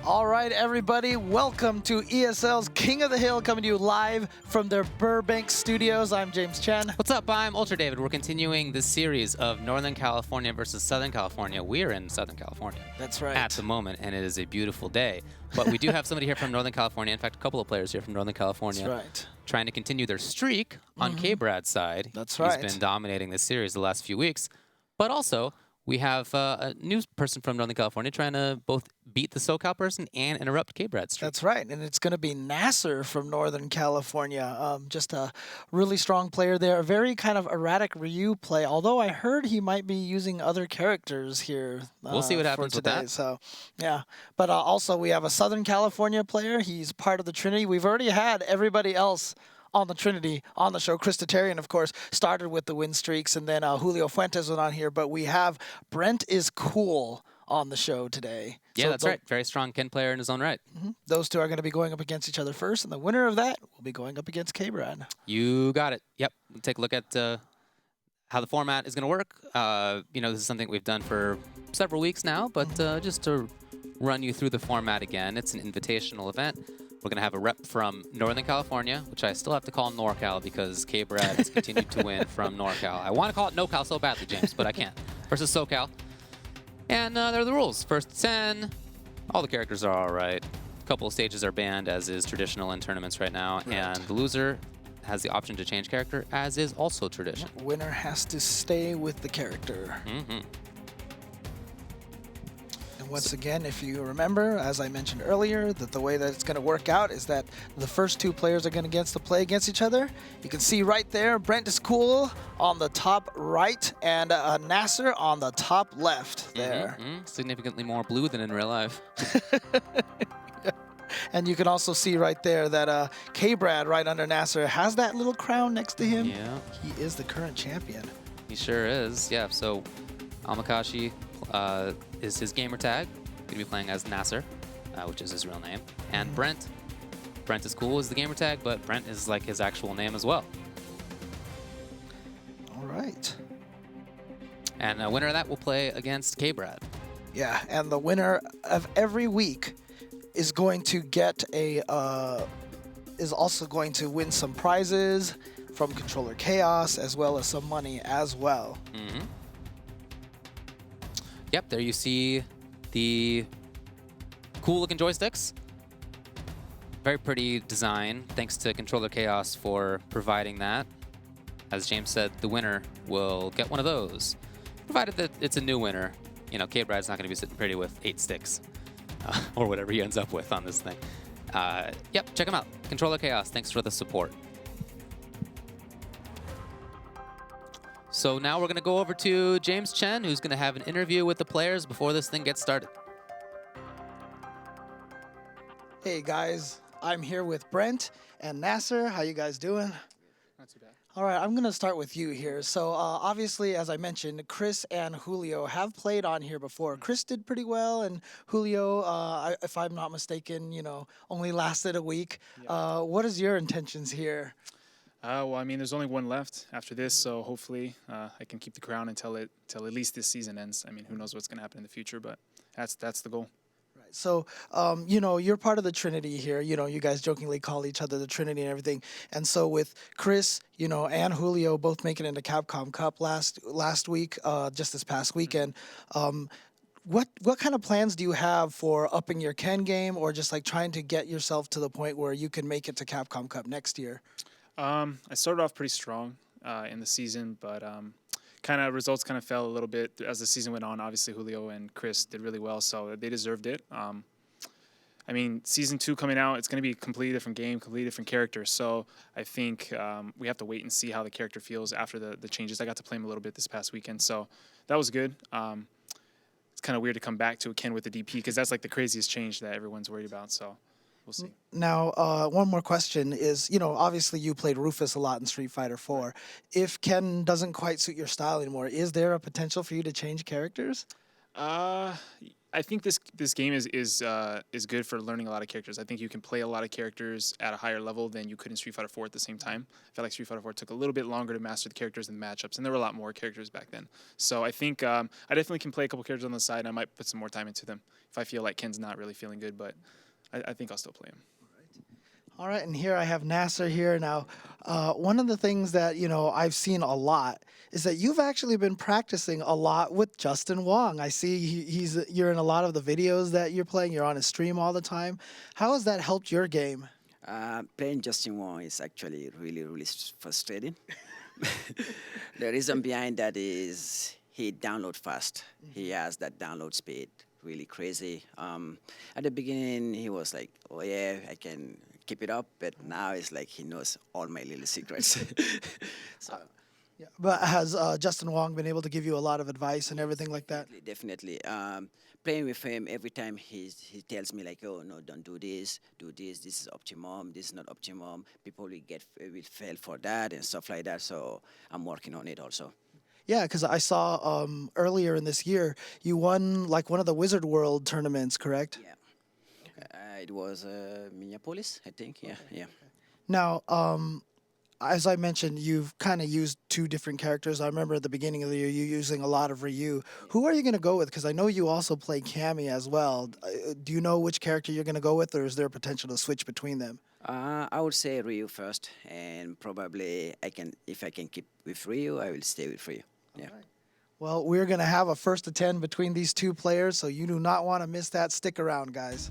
All right, everybody, welcome to ESL's King of the Hill, coming to you live from their Burbank studios. I'm James Chen. What's up? I'm Ultra David. We're continuing this series of Northern California versus Southern California. We're in Southern California. That's right. At the moment, and it is a beautiful day. But we do have somebody here from Northern California. In fact, a couple of players here from Northern California. That's right. Trying to continue their streak on KBrad's side. That's right. He's been dominating this series the last few weeks. But also, we have a new person from Northern California trying to both beat the SoCal person and interrupt KBrad's streak. That's right, and it's going to be Nacer from Northern California. Just a really strong player there. A very kind of erratic Ryu play, although I heard he might be using other characters here. We'll see what happens for today. with that. So, yeah. But also, we have a Southern California player. He's part of the Trinity. We've already had everybody else on the Trinity on the show. Chris Tatarian, of course, started with the win streaks, and then Julio Fuentes was on here. But we have Brenttiscool on the show today. Yeah, so that's right. Very strong Ken player in his own right. Those two are going to be going up against each other first, and the winner of that will be going up against KBrad. You got it. Yep. We'll take a look at how the format is going to work. You know, this is something we've done for several weeks now, but just to run you through the format again, it's an invitational event. We're going to have a rep from Northern California, which I still have to call NorCal because KBrad has continued to win from NorCal. I want to call it NoCal so badly, James, but I can't. Versus SoCal. And there are the rules. First to 10, all the characters are all right. A couple of stages are banned, as is traditional in tournaments right now. Right. And the loser has the option to change character, as is also tradition. Winner has to stay with the character. And once again, if you remember, as I mentioned earlier, that the way that it's going to work out is that the first two players are going to play against each other. You can see right there, Brenttiscool on the top right and Nacer on the top left there. Significantly more blue than in real life. And you can also see right there that KBrad right under Nacer has that little crown next to him. Yeah. He is the current champion. He sure is. Yeah, so Amakashi is his gamer tag. Going to be playing as Nacer, which is his real name. And Brenttiscool is the gamer tag, but Brent is like his actual name as well. All right. And a winner of that will play against KBrad. Yeah, and the winner of every week is going to get is also going to win some prizes from Controller Chaos, as well as some money as well. Yep, there you see the cool-looking joysticks. Very pretty design. Thanks to Controller Chaos for providing that. As James said, the winner will get one of those, provided that it's a new winner. You know, KBrad's not going to be sitting pretty with 8 sticks, or whatever he ends up with on this thing. Yep, check him out. Controller Chaos, thanks for the support. So now we're going to go over to James Chen, who's going to have an interview with the players before this thing gets started. Hey guys, I'm here with Brent and Nacer. How you guys doing? Not too bad. All right, I'm going to start with you here. So obviously, as I mentioned, Chris and Julio have played on here before. Chris did pretty well, and Julio, if I'm not mistaken, you know, only lasted a week. Yeah. What is your intentions here? Well, I mean, there's only one left after this, so hopefully I can keep the crown until at least this season ends. I mean, who knows what's going to happen in the future, but that's the goal. Right. So, you know, you're part of the Trinity here. You know, you guys jokingly call each other the Trinity and everything. And so with Chris, you know, and Julio both making it into Capcom Cup last week, just this past weekend, what kind of plans do you have for upping your Ken game, or just like trying to get yourself to the point where you can make it to Capcom Cup next year? I started off pretty strong in the season, but results kind of fell a little bit as the season went on. Obviously, Julio and Chris did really well, so they deserved it. I mean, Season 2 coming out, it's going to be a completely different game, completely different character. So I think we have to wait and see how the character feels after the changes. I got to play him a little bit this past weekend, so that was good. It's kind of weird to come back to a Ken with the DP because that's like the craziest change that everyone's worried about, so we'll see. Now, one more question is, you know, obviously you played Rufus a lot in Street Fighter 4. If Ken doesn't quite suit your style anymore, is there a potential for you to change characters? I I think this game is good for learning a lot of characters. I think you can play a lot of characters at a higher level than you could in Street Fighter 4 at the same time. I felt like Street Fighter 4 took a little bit longer to master the characters and the matchups, and there were a lot more characters back then. So I think I definitely can play a couple characters on the side, and I might put some more time into them if I feel like Ken's not really feeling good, but I think I'll still play him. All right, and here I have Nacer here. Now, one of the things that, I've seen a lot is that you've actually been practicing a lot with Justin Wong. I see you're in a lot of the videos that you're playing. You're on his stream all the time. How has that helped your game? Playing Justin Wong is actually really, really frustrating. The reason behind that is he downloads fast. He has that download speed really crazy. At the beginning, he was like, oh yeah, I can keep it up, but now it's like he knows all my little secrets. So, Yeah. But has Justin Wong been able to give you a lot of advice and everything like that? definitely. Playing with him, every time he tells me like, oh no, don't do this, this is optimum, this is not optimum. People will fail for that and stuff like that. So I'm working on it also. Yeah, because I saw earlier in this year you won like one of the Wizard World tournaments, correct? Yeah. It was Minneapolis, I think. Yeah, yeah. Now, as I mentioned, you've kind of used two different characters. I remember at the beginning of the year you using a lot of Ryu. Who are you going to go with? Because I know you also play Cammy as well. Do you know which character you're going to go with, or is there potential to switch between them? I would say Ryu first, and probably if I can keep with Ryu, I will stay with Ryu. Yeah. Right. Well, we're going to have a first to 10 between these two players, so you do not want to miss that. Stick around, guys.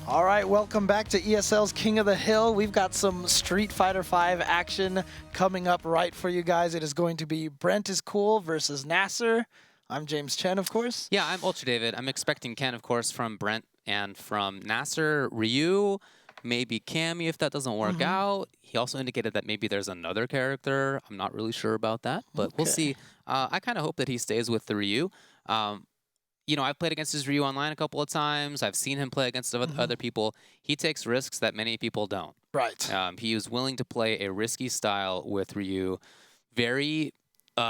All right, welcome back to ESL's King of the Hill. We've got some Street Fighter V action coming up right for you guys. It is going to be Brenttiscool versus Nacer. I'm James Chen, of course. Yeah, I'm Ultra David. I'm expecting Ken, of course, from Brent and from Nacer, Ryu, maybe Cammy if that doesn't work out. He also indicated that maybe there's another character. I'm not really sure about that, but we'll see. I kind of hope that he stays with the Ryu. You know, I've played against his Ryu online a couple of times. I've seen him play against other people. He takes risks that many people don't. Right. He is willing to play a risky style with Ryu, very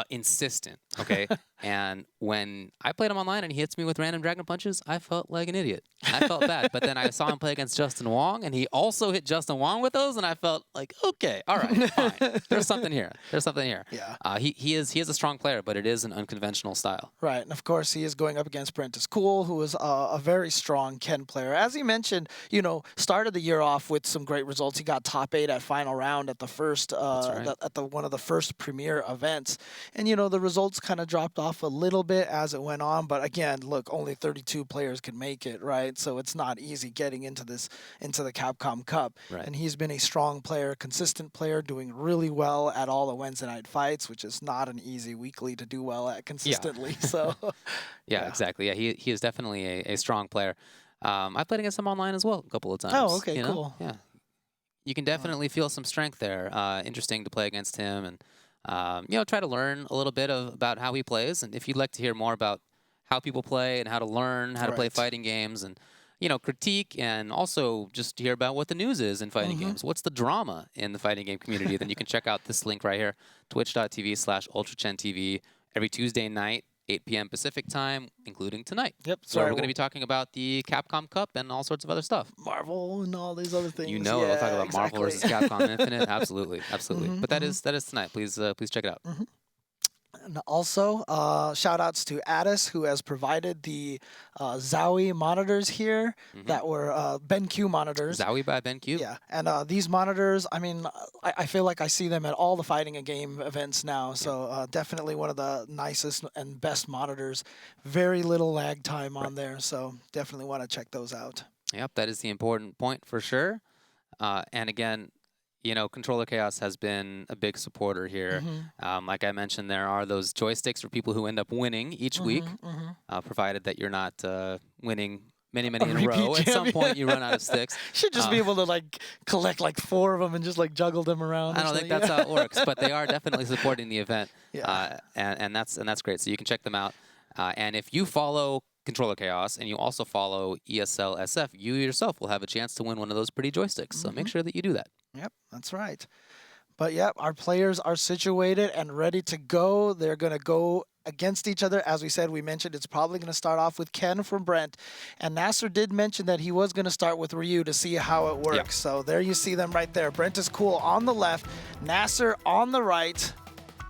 insistent, okay? And when I played him online and he hits me with random dragon punches, I felt like an idiot. I felt bad. But then I saw him play against Justin Wong, and he also hit Justin Wong with those, and I felt like, okay, all right, fine. There's something here. There's something here. Yeah. He is a strong player, but it is an unconventional style. Right, and of course he is going up against Brenttiscool, who is a very strong Ken player. As he mentioned, you know, started the year off with some great results. He got top 8 at final round at the first, That's right. at one of the first premier events, and you know the results kind of dropped off off a little bit as it went on, but again, look, only 32 players can make it, right? So it's not easy getting into the Capcom Cup. Right. And he's been a strong player, consistent player, doing really well at all the Wednesday night fights, which is not an easy weekly to do well at consistently. So yeah, exactly. Yeah, he is definitely a strong player. I played against him online as well a couple of times. Oh, okay, you know? cool. Yeah. You can definitely feel some strength there. Interesting to play against him, and try to learn a little bit about how he plays. And if you'd like to hear more about how people play and how to learn how to play fighting games, and critique, and also just hear about what the news is in fighting games, what's the drama in the fighting game community, then you can check out this link right here, twitch.tv/UltraChenTV, every Tuesday night, 8 p.m. Pacific time, including tonight. Yep. Where we're going to be talking about the Capcom Cup and all sorts of other stuff. Marvel and all these other things. You know, yeah, we'll talk about exactly. Marvel versus Capcom Infinite. Absolutely, absolutely. But that is tonight. Please check it out. And also, shout outs to Addis, who has provided the Zowie monitors here that were BenQ monitors. Zowie by BenQ. Yeah, and these monitors, I mean, I feel like I see them at all the fighting game events now. So definitely one of the nicest and best monitors. Very little lag time on there, so definitely want to check those out. Yep, that is the important point for sure. And again, Controller Chaos has been a big supporter here. Like I mentioned, there are those joysticks for people who end up winning each week, provided that you're not winning many in a row. At some point, you run out of sticks. Should just be able to collect 4 of them and just juggle them around. I don't think that's how it works, but they are definitely supporting the event, Yeah. and that's great. So you can check them out. And if you follow Controller Chaos and you also follow ESL SF, you yourself will have a chance to win one of those pretty joysticks. So make sure that you do that. Yep, that's right. But yep, our players are situated and ready to go. They're going to go against each other. As we said, we mentioned it's probably going to start off with Ken from Brent. And Nacer did mention that he was going to start with Ryu to see how it works. Yep. So there you see them right there. Brenttiscool on the left, Nacer on the right.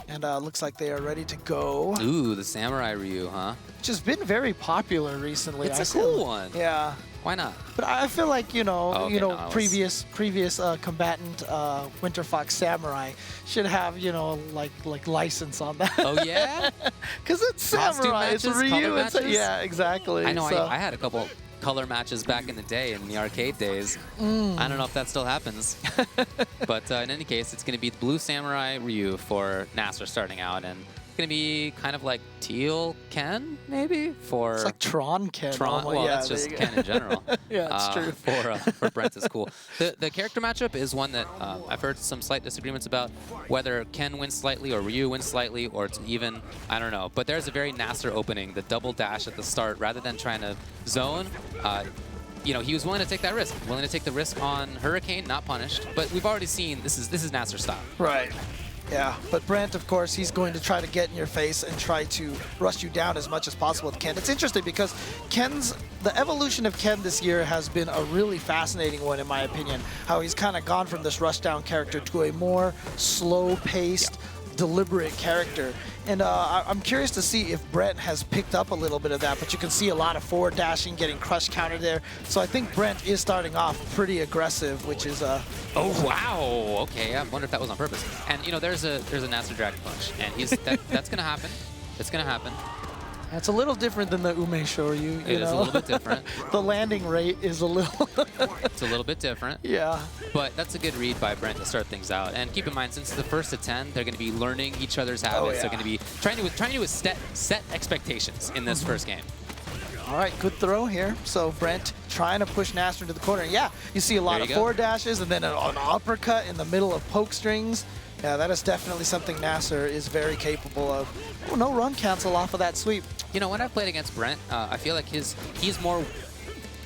And looks like they are ready to go. Ooh, the Samurai Ryu, huh? Which has been very popular recently. It's a cool one. Yeah. Why not? But I feel like, Okay, no, previous combatant Winter Fox Samurai should have, like license on that. Oh, yeah? Because it's Costume Samurai, it's matches, Ryu. color It's matches? yeah, exactly. I know, So, I had a couple color matches back in the day, in the arcade days. I don't know if that still happens. But in any case, it's going to be the Blue Samurai Ryu for Nacer starting out, and it's going to be kind of like Teal Ken, maybe? For it's like Tron Ken. Tron, almost. well, Yeah, that's there just you go. Ken in general. Yeah, it's true. For Brenttiscool. The character matchup is one that I've heard some slight disagreements about, whether Ken wins slightly or Ryu wins slightly, or it's even. I don't know. But there's a very Nacer opening, the double dash at the start, rather than trying to zone. He was willing to take that risk, willing to take the risk on Hurricane, not punished. But we've already seen this is Nacer style. Right. Yeah, but Brent, of course, he's going to try to get in your face and try to rush you down as much as possible with Ken. It's interesting because the evolution of Ken this year has been a really fascinating one, in my opinion. How he's kind of gone from this rush down character to a more slow-paced, deliberate character. And I'm curious to see if Brent has picked up a little bit of that, but you can see a lot of forward dashing, getting crush counter there. So I think Brent is starting off pretty aggressive, which is Oh wow! Okay, I wonder if that was on purpose. And there's a Nacer Dragon Punch, and that's gonna happen. It's gonna happen. It's a little different than the Ume Shoryu. It is a little bit different. The landing rate is a little. It's a little bit different. Yeah. But that's a good read by Brent to start things out. And keep in mind, since it's the first to 10, they're going to be learning each other's habits. yeah. They're going to be trying to set expectations in this first game. All right, good throw here. So Brent trying to push Nacer into the corner. Yeah, you see a lot There of you go. forward dashes and then an uppercut in the middle of poke strings. Yeah, that is definitely something Nacer is very capable of. Oh, no run cancel off of that sweep. When I've played against Brent, I feel like he's more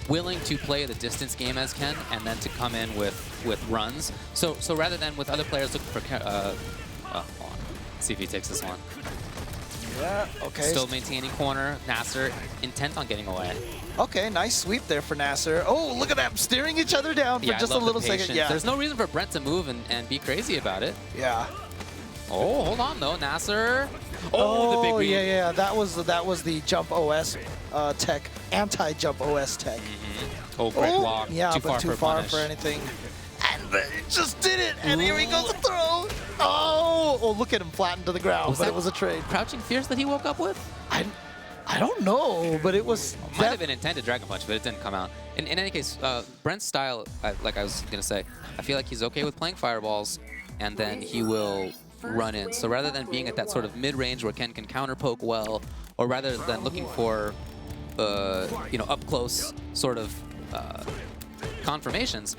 willing to play the distance game as Ken, and then to come in with runs. So rather than with other players looking for hold on. See if he takes this one. Yeah, okay. Still maintaining corner. Nacer intent on getting away. Okay, nice sweep there for Nacer. Oh, look at them steering each other down for Yeah, just I a love little the second. patience. Yeah. There's no reason for Brent to move and be crazy about it. Yeah. Oh, hold on though, Nacer. Oh, the big beat. yeah. That was the jump OS tech, anti-jump OS tech. Oh, great block. Yeah, too but far too for a far punish. for anything. And it just did it. And here he goes to throw. Oh, look at him flattened to the ground, Was but that it was a trade. Crouching Fierce that he woke up with? I don't know, but it was... Might have been intended Dragon Punch, but it didn't come out. In any case, Brent's style, like I was going to say, I feel like he's okay with playing fireballs, and then he will run in. So rather than being at that sort of mid-range where Ken can counter poke well, or rather than looking for, up close sort of confirmations,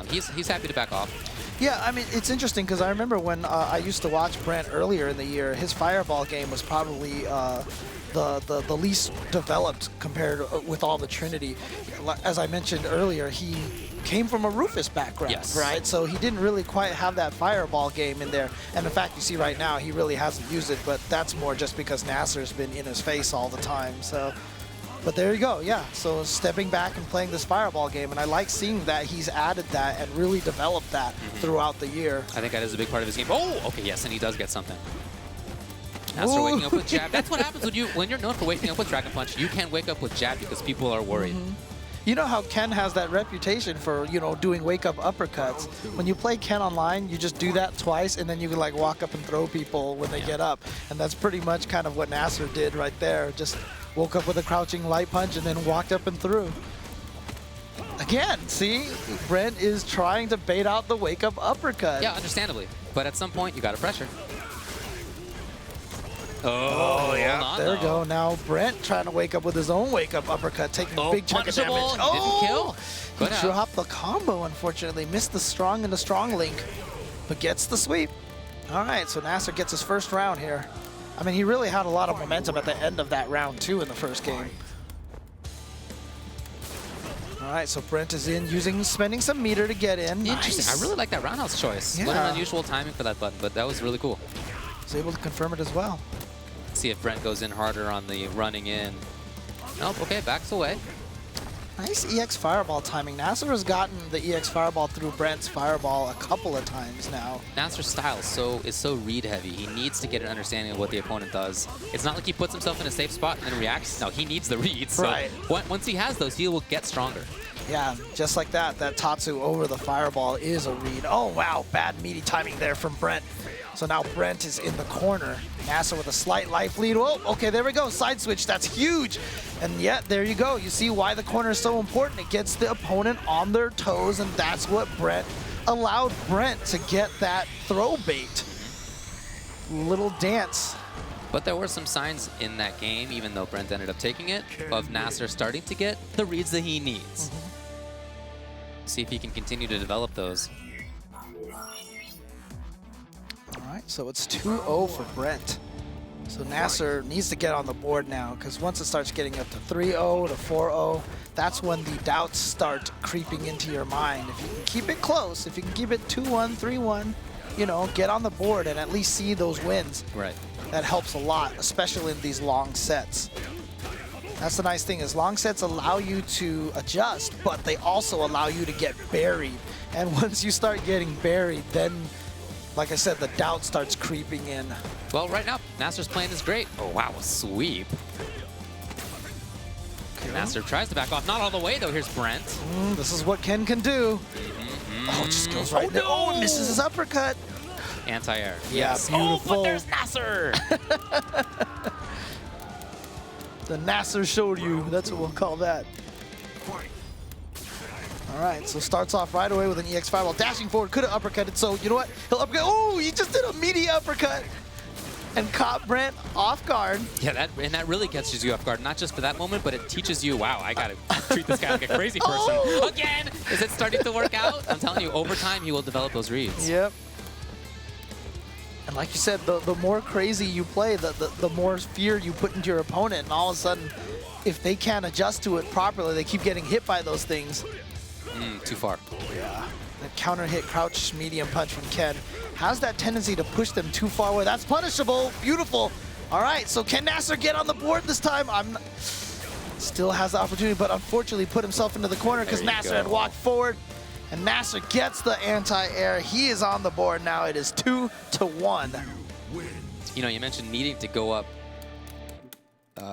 he's happy to back off. Yeah, I mean, it's interesting because I remember when I used to watch Brent earlier in the year, his fireball game was probably the least developed compared with all the Trinity. As I mentioned earlier, he came from a Rufus background, Yes. right? So he didn't really quite have that fireball game in there. And in fact, you see right now, he really hasn't used it, but that's more just because Nacer's been in his face all the time. So, but there you go, yeah. So stepping back and playing this fireball game, and I like seeing that he's added that and really developed that throughout the year. I think that is a big part of his game. Oh, okay, yes, and he does get something. Nacer waking up with jab. That's what happens when you're known for waking up with Dragon Punch. You can wake up with jab because people are worried. You know how Ken has that reputation for, doing wake-up uppercuts. When you play Ken online, you just do that twice, and then you can, like, walk up and throw people when they get up. And that's pretty much kind of what Nacer did right there. Just woke up with a crouching light punch and then walked up and threw. Again, see? Brent is trying to bait out the wake-up uppercut. Yeah, understandably. But at some point, you got to pressure. Oh, yeah. There we go. Now Brent trying to wake up with his own wake-up uppercut, taking a big chunk of damage. Didn't kill. He dropped the combo, unfortunately. Missed the strong and the strong link, but gets the sweep. All right, so Nacer gets his first round here. I mean, he really had a lot of momentum at the end of that round, too, in the first game. All right, so Brent is in, spending some meter to get in. Interesting. Nice. I really like that roundhouse choice. Yeah. What an unusual timing for that button, but that was really cool. Was able to confirm it as well. See if Brent goes in harder on the running in. Nope, okay, backs away. Nice EX Fireball timing. Nacer has gotten the EX Fireball through Brent's Fireball a couple of times now. Nacer's style is so read heavy. He needs to get an understanding of what the opponent does. It's not like he puts himself in a safe spot and then reacts. No, he needs the reads. So right. Once he has those, he will get stronger. Yeah, just like that. That Tatsu over the Fireball is a read. Oh, wow. Bad meaty timing there from Brent. So now Brent is in the corner. Nacer with a slight life lead. Oh, okay, there we go. Side switch. That's huge. And yet, there you go. You see why the corner is so important. It gets the opponent on their toes, and that's what Brent allowed Brent to get that throw bait. Little dance. But there were some signs in that game, even though Brent ended up taking it, of Nacer starting to get the reads that he needs. See if he can continue to develop those. All right, so it's 2-0 for Brent. So Nacer needs to get on the board now, because once it starts getting up to 3-0 to 4-0, that's when the doubts start creeping into your mind. If you can keep it close, if you can keep it 2-1, 3-1, get on the board and at least see those wins. Right. That helps a lot, especially in these long sets. That's the nice thing, is long sets allow you to adjust, but they also allow you to get buried. And once you start getting buried, then, like I said, the doubt starts creeping in. Well, right now, Nacer's playing is great. Oh, wow, a sweep. Okay. Nacer tries to back off. Not all the way, though. Here's Brent. This is what Ken can do. Oh, it just goes right there. Oh, misses his uppercut. Anti-air. Yeah, Yes. beautiful. Oh, but there's Nacer! The Nacer showed you. That's what we'll call that. All right, so starts off right away with an EX Fireball. Dashing forward, could have uppercutted, so you know what? He'll uppercut. Oh, he just did a meaty uppercut and caught Brent off guard. Yeah, that really catches you off guard. Not just for that moment, but it teaches you, wow, I got to treat this guy like a crazy person. Oh! Again! Is it starting to work out? I'm telling you, over time, he will develop those reads. Yep. And like you said, the more crazy you play, the more fear you put into your opponent, and all of a sudden, if they can't adjust to it properly, they keep getting hit by those things. Too far. Yeah. That counter hit crouch medium punch from Ken has that tendency to push them too far away. That's punishable. Beautiful. All right, so can Nacer get on the board this time? Still has the opportunity, but unfortunately put himself into the corner because Nacer had walked forward. And Nacer gets the anti-air. He is on the board now. It is 2-1. You know, you mentioned needing to go up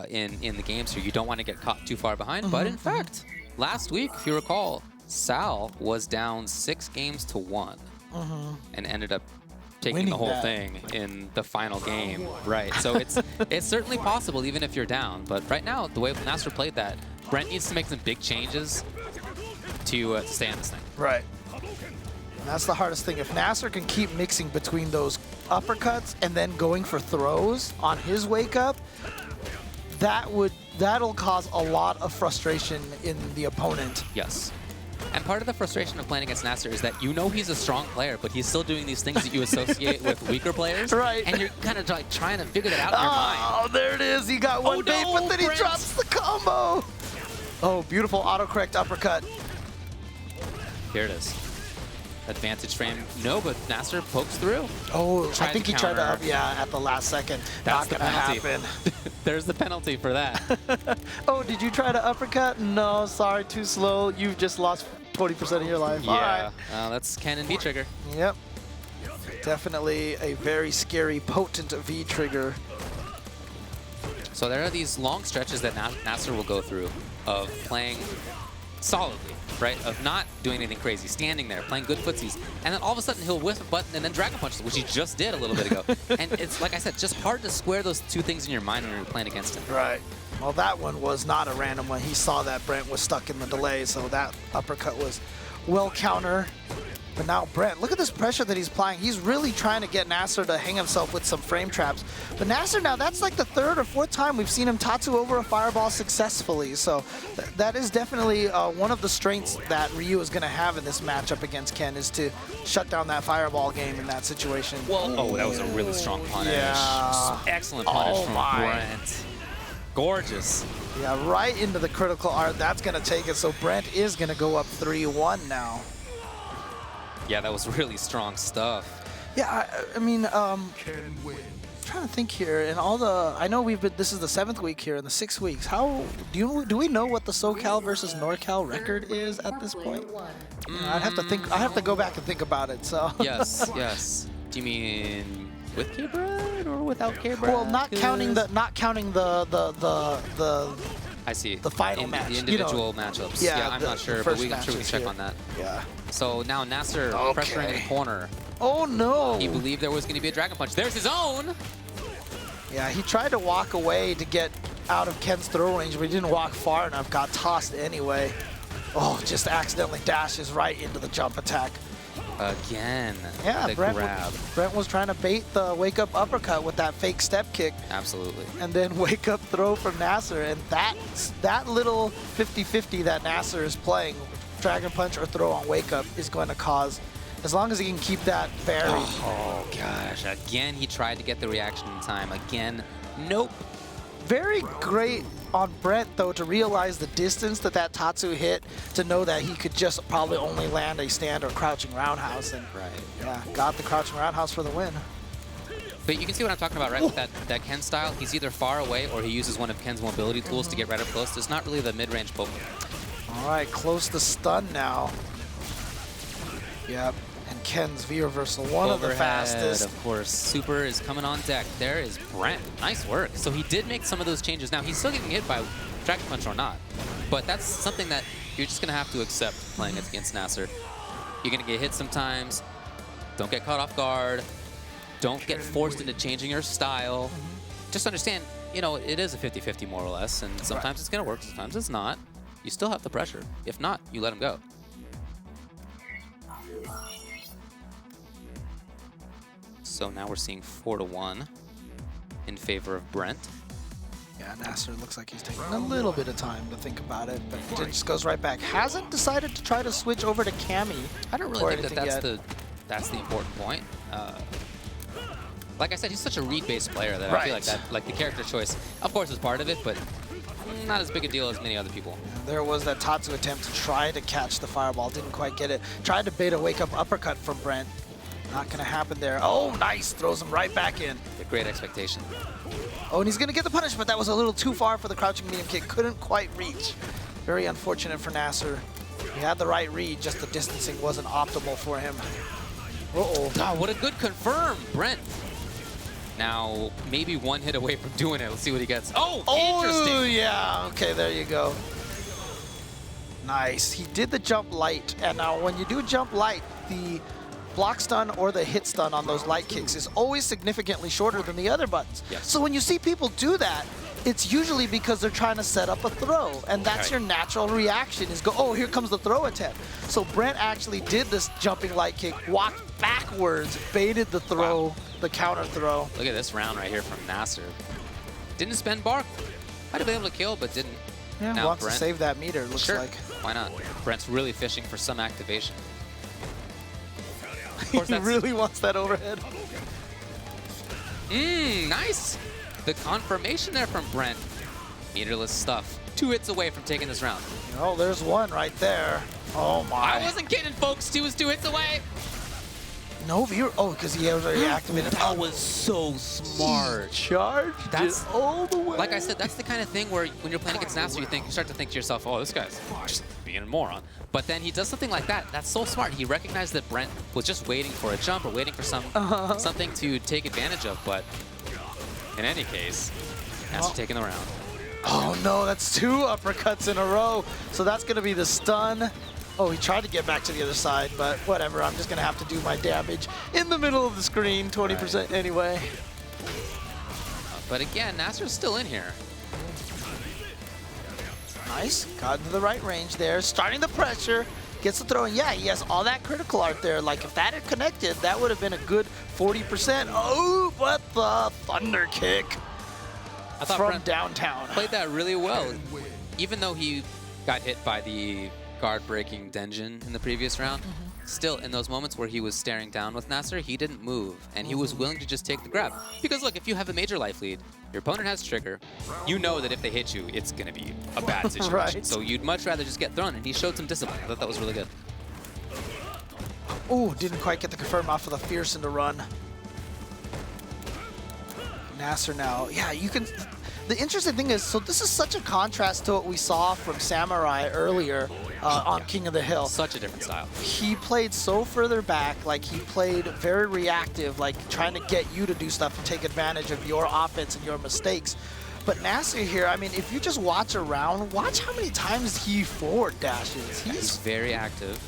in the games here. You don't want to get caught too far behind. But in fact, last week, if you recall, Sal was down 6 games to 1 and ended up taking winning the whole that. thing in the final game. Right. So it's certainly possible even if you're down. But right now, the way Nacer played that, Brent needs to make some big changes to stay on this thing. Right. And that's the hardest thing. If Nacer can keep mixing between those uppercuts and then going for throws on his wake up, that'll cause a lot of frustration in the opponent. Yes. And part of the frustration of playing against Nacer is that you know he's a strong player, but he's still doing these things that you associate with weaker players. Right. And you're kind of like trying to figure that out in your mind. Oh, there it is. He got one bait, no, but then he Brent. drops the combo. Oh, beautiful autocorrect uppercut. Here it is. Advantage frame. No, but Nacer pokes through. Oh, I Tried think to he tried to counter. up, yeah, at the last second. That's Not the gonna penalty. happen. There's the penalty for that. Oh, did you try to uppercut? No, sorry, too slow. You've just lost 20% of your life. All Yeah. right. That's cannon V trigger. Yep. Definitely a very scary, potent V trigger. So there are these long stretches that Nacer will go through of playing solidly, right? Of not doing anything crazy, standing there, playing good footsies, and then all of a sudden he'll whiff a button and then Dragon Punches, which he just did a little bit ago. And it's, like I said, just hard to square those two things in your mind when you're playing against him. Right. Well, that one was not a random one. He saw that Brent was stuck in the delay, so that uppercut was well counter. But now Brent, look at this pressure that he's applying. He's really trying to get Nacer to hang himself with some frame traps. But Nacer now, that's like the third or fourth time we've seen him tatsu over a fireball successfully. So that is definitely one of the strengths that Ryu is going to have in this matchup against Ken, is to shut down that fireball game in that situation. Oh, that was a really strong punish. Yeah. Excellent punish Oh from my. Brent. Gorgeous. Yeah, right into the critical art. That's going to take it. So Brent is going to go up 3-1 now. Yeah, that was really strong stuff. Yeah, I mean, I'm trying to think here, and all the, I know this is the 7th week here in the 6 weeks. How do we know what the SoCal versus NorCal record is at this point? I'd have to think. I have to go back and think about it. So Yes, yes. Do you mean with KBrad or without KBrad? well, not counting the I see. the final match, The you know. individual matchups. Yeah, I'm the- not sure, the but first I'm sure we can matches check here. on that. yeah. So now Nacer Okay. pressuring the corner. Oh no! He believed there was going to be a Dragon Punch. There's his own! Yeah, he tried to walk away to get out of Ken's throw range, but he didn't walk far enough. Got tossed anyway. Oh, just accidentally dashes right into the jump attack. Again. Yeah, the Brent grab. was trying to bait the wake-up uppercut with that fake step kick, Absolutely. and then wake-up throw from Nacer. And that little 50-50 that Nacer is playing, Dragon Punch or throw on wake-up, is going to cause, as long as he can keep that buried. Oh, gosh. Again, he tried to get the reaction in time. Again, nope. Very great on Brent, though, to realize the distance that Tatsu hit, to know that he could just probably only land a stand or crouching roundhouse, and Right. yeah, got the crouching roundhouse for the win. But you can see what I'm talking about, right? With that Ken style, he's either far away or he uses one of Ken's mobility tools to get right up close. It's not really the mid-range poke. All right, close to stun now. Yep, and Ken's V reversal, one of the Overhead, fastest. Of course, Super is coming on deck. There is Brent. Nice work. So he did make some of those changes. Now, he's still getting hit by Dragon Punch or not. But that's something that you're just going to have to accept playing against Nacer. You're going to get hit sometimes. Don't get caught off guard. Don't get forced into changing your style. Just understand, you know, it is a 50-50 more or less. And sometimes it's going to work, sometimes it's not. You still have the pressure. If not, you let him go. So now we're seeing 4-1 in favor of Brent. Yeah, Nacer looks like he's taking a little bit of time to think about it, but it just goes right back. Hasn't decided to try to switch over to Cammy. I don't or really think that anything that's the important point. Like I said, he's such a read-based player that I feel like Right. that, like the character choice, of course, is part of it, but not as big a deal as many other people. There was that Tatsu attempt to try to catch the fireball, didn't quite get it. Tried to bait a wake-up uppercut from Brent. Not gonna happen there. Oh, nice, throws him right back in. A great expectation. Oh, and he's gonna get the punish, but that was a little too far for the crouching medium kick. Couldn't quite reach. Very unfortunate for Nacer. He had the right read, just the distancing wasn't optimal for him. Uh-oh. Oh, what a good confirm, Brent. Now, maybe one hit away from doing it. Let's see what he gets. Oh, Oh, interesting. yeah. Okay, there you go. Nice. He did the jump light, and now when you do jump light, the block stun or the hit stun on those light kicks is always significantly shorter than the other buttons. Yes. So when you see people do that, it's usually because they're trying to set up a throw, and that's your natural reaction is go, oh, here comes the throw attempt. So Brent actually did this jumping light kick, walked backwards, baited the throw, the counter throw. Look at this round right here from Nacer. Didn't spend bark. Might have been able to kill, but didn't. Yeah, Now wants Brent, to save that meter, looks sure, like. why not? Brent's really fishing for some activation. Of He course, that's really wants that overhead. Nice. The confirmation there from Brent. Meterless stuff. 2 hits away from taking this round. Oh, there's one right there. Oh my. I wasn't kidding, folks. 2 was 2 hits away. No viewer. Oh, because he was already activated. That was so smart. Charged That's it all the way. Like I said, that's the kind of thing where when you're playing against Nacer, you start to think to yourself, oh, this guy's just being a moron. But then he does something like that. That's so smart. He recognized that Brent was just waiting for a jump or waiting for something to take advantage of. But in any case, Nacer taking the round. Oh no, that's 2 uppercuts in a row. So that's going to be the stun. Oh, he tried to get back to the other side, but whatever. I'm just going to have to do my damage in the middle of the screen, 20% anyway. But again, Nacer's still in here. Nice. Got into the right range there. Starting the pressure. Gets the throw. And yeah, he has all that critical art there. Like, if that had connected, that would have been a good 40%. Oh, but the thunder kick I thought from Brent downtown. played that really well. Even though he got hit by the guard-breaking Denjin in the previous round, still in those moments where he was staring down with Nacer, he didn't move, and he was willing to just take the grab. Because look, if you have a major life lead, your opponent has trigger, you know that if they hit you, it's going to be a bad situation. Right. So you'd much rather just get thrown, and he showed some discipline. I thought that was really good. Oh, didn't quite get the confirm off of the Fierce into run. Nacer now. Yeah, you can... The interesting thing is, so this is such a contrast to what we saw from Samurai earlier on King of the Hill. Such a different style. He played so further back, like he played very reactive, like trying to get you to do stuff and take advantage of your offense and your mistakes. But Nacer here, I mean, if you just watch around, watch how many times he forward dashes. He's very active.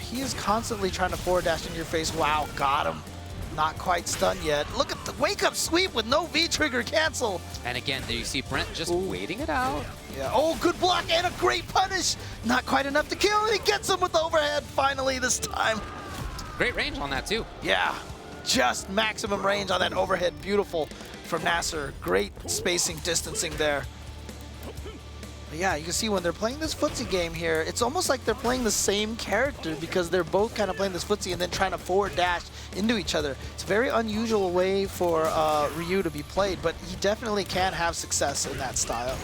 He is constantly trying to forward dash in your face. Wow, got him. Not quite stunned yet. Look at the wake-up sweep with no V-trigger cancel. And again, there you see Brent just waiting it out. Yeah. Oh, good block and a great punish. Not quite enough to kill, and he gets him with the overhead finally this time. Great range on that, too. Yeah, just maximum range on that overhead. Beautiful from Nacer. Great spacing, distancing there. But yeah, you can see when they're playing this footsie game here, it's almost like they're playing the same character because they're both kind of playing this footsie and then trying to forward dash into each other. It's a very unusual way for Ryu to be played, but he definitely can have success in that style.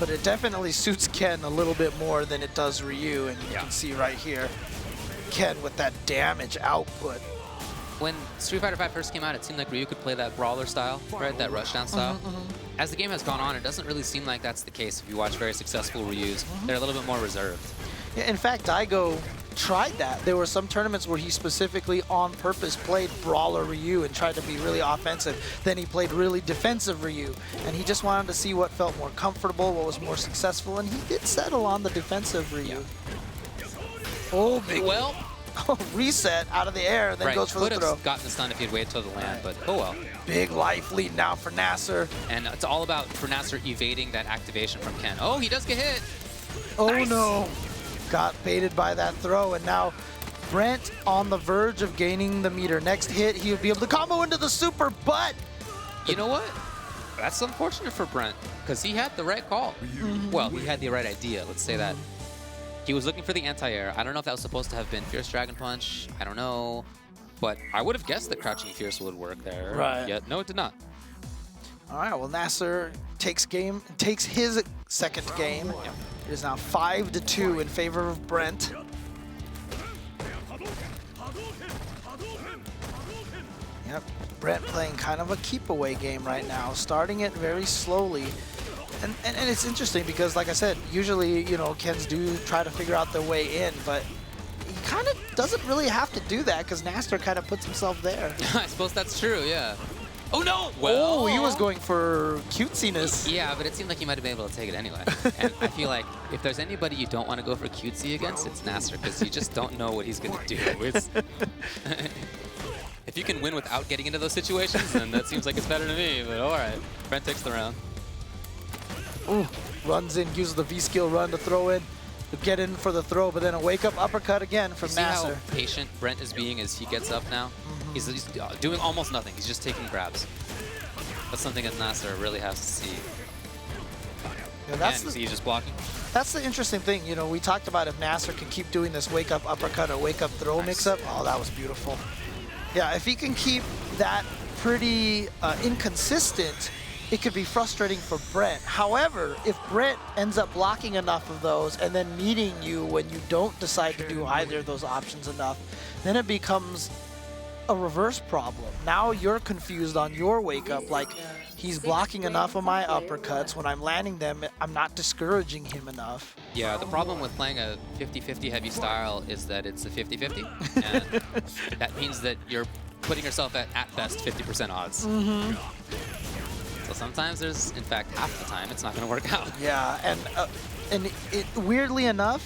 But it definitely suits Ken a little bit more than it does Ryu, and you can see right here, Ken with that damage output. When Street Fighter V first came out, it seemed like Ryu could play that brawler style, right? That rushdown style. As the game has gone on, it doesn't really seem like that's the case. If you watch very successful Ryus, they're a little bit more reserved. Yeah, in fact, Daigo tried that. There were some tournaments where he specifically on purpose played brawler Ryu and tried to be really offensive. Then he played really defensive Ryu, and he just wanted to see what felt more comfortable, what was more successful, and he did settle on the defensive Ryu. Oh, big Well, reset out of the air, then goes for the could throw. have gotten the stun if he'd waited till the land, but oh well. Big life lead now for Nacer. And it's all about, for Nacer, evading that activation from Ken. Oh, he does get hit. Oh Nice. no. Got baited by that throw, and now Brent on the verge of gaining the meter. Next hit, he would be able to combo into the super, but You know what? That's unfortunate for Brent, because he had the right call. Well, he had the right idea, let's say that. He was looking for the anti-air. I don't know if that was supposed to have been Fierce Dragon Punch. I don't know. But I would have guessed that Crouching Fierce would work there. Right. Yet, no, it did not. all right, well, Nacer takes his second game. It is now 5-2 in favor of Brent. Yep, Brent playing kind of a keep away game right now, starting it very slowly. And it's interesting because, like I said, usually, you know, Kens do try to figure out their way in, but he kind of doesn't really have to do that because Nacer kind of puts himself there. I suppose that's true, yeah. Oh, no! Oh, he was going for cutesiness. Yeah, but it seemed like he might have been able to take it anyway. And I feel like if there's anybody you don't want to go for cutesy against, it's Nacer, because you just don't know what he's going to do. It's if you can win without getting into those situations, then that seems like it's better to me. But all right, Brent takes the round. Ooh, runs in, uses the V-skill run to throw in, to get in for the throw, but then a wake-up uppercut again from You see Nacer. how patient Brent is being as he gets up now? He's doing almost nothing. He's just taking grabs. That's something that Nacer really has to see. Yeah, that's And he's just blocking. That's the interesting thing. You know, we talked about if Nacer can keep doing this wake-up uppercut or wake-up throw mix-up. Oh, that was beautiful. Yeah, if he can keep that pretty inconsistent, it could be frustrating for Brent. However, if Brent ends up blocking enough of those and then meeting you when you don't decide to do either of those options enough, then it becomes a reverse problem. Now you're confused on your wake up, like he's blocking enough of my uppercuts. When I'm landing them, I'm not discouraging him enough. Yeah, the problem with playing a 50-50 heavy style is that it's a 50-50. And that means that you're putting yourself at best 50% odds. So sometimes there's, in fact, half the time it's not going to work out. Yeah, and weirdly enough,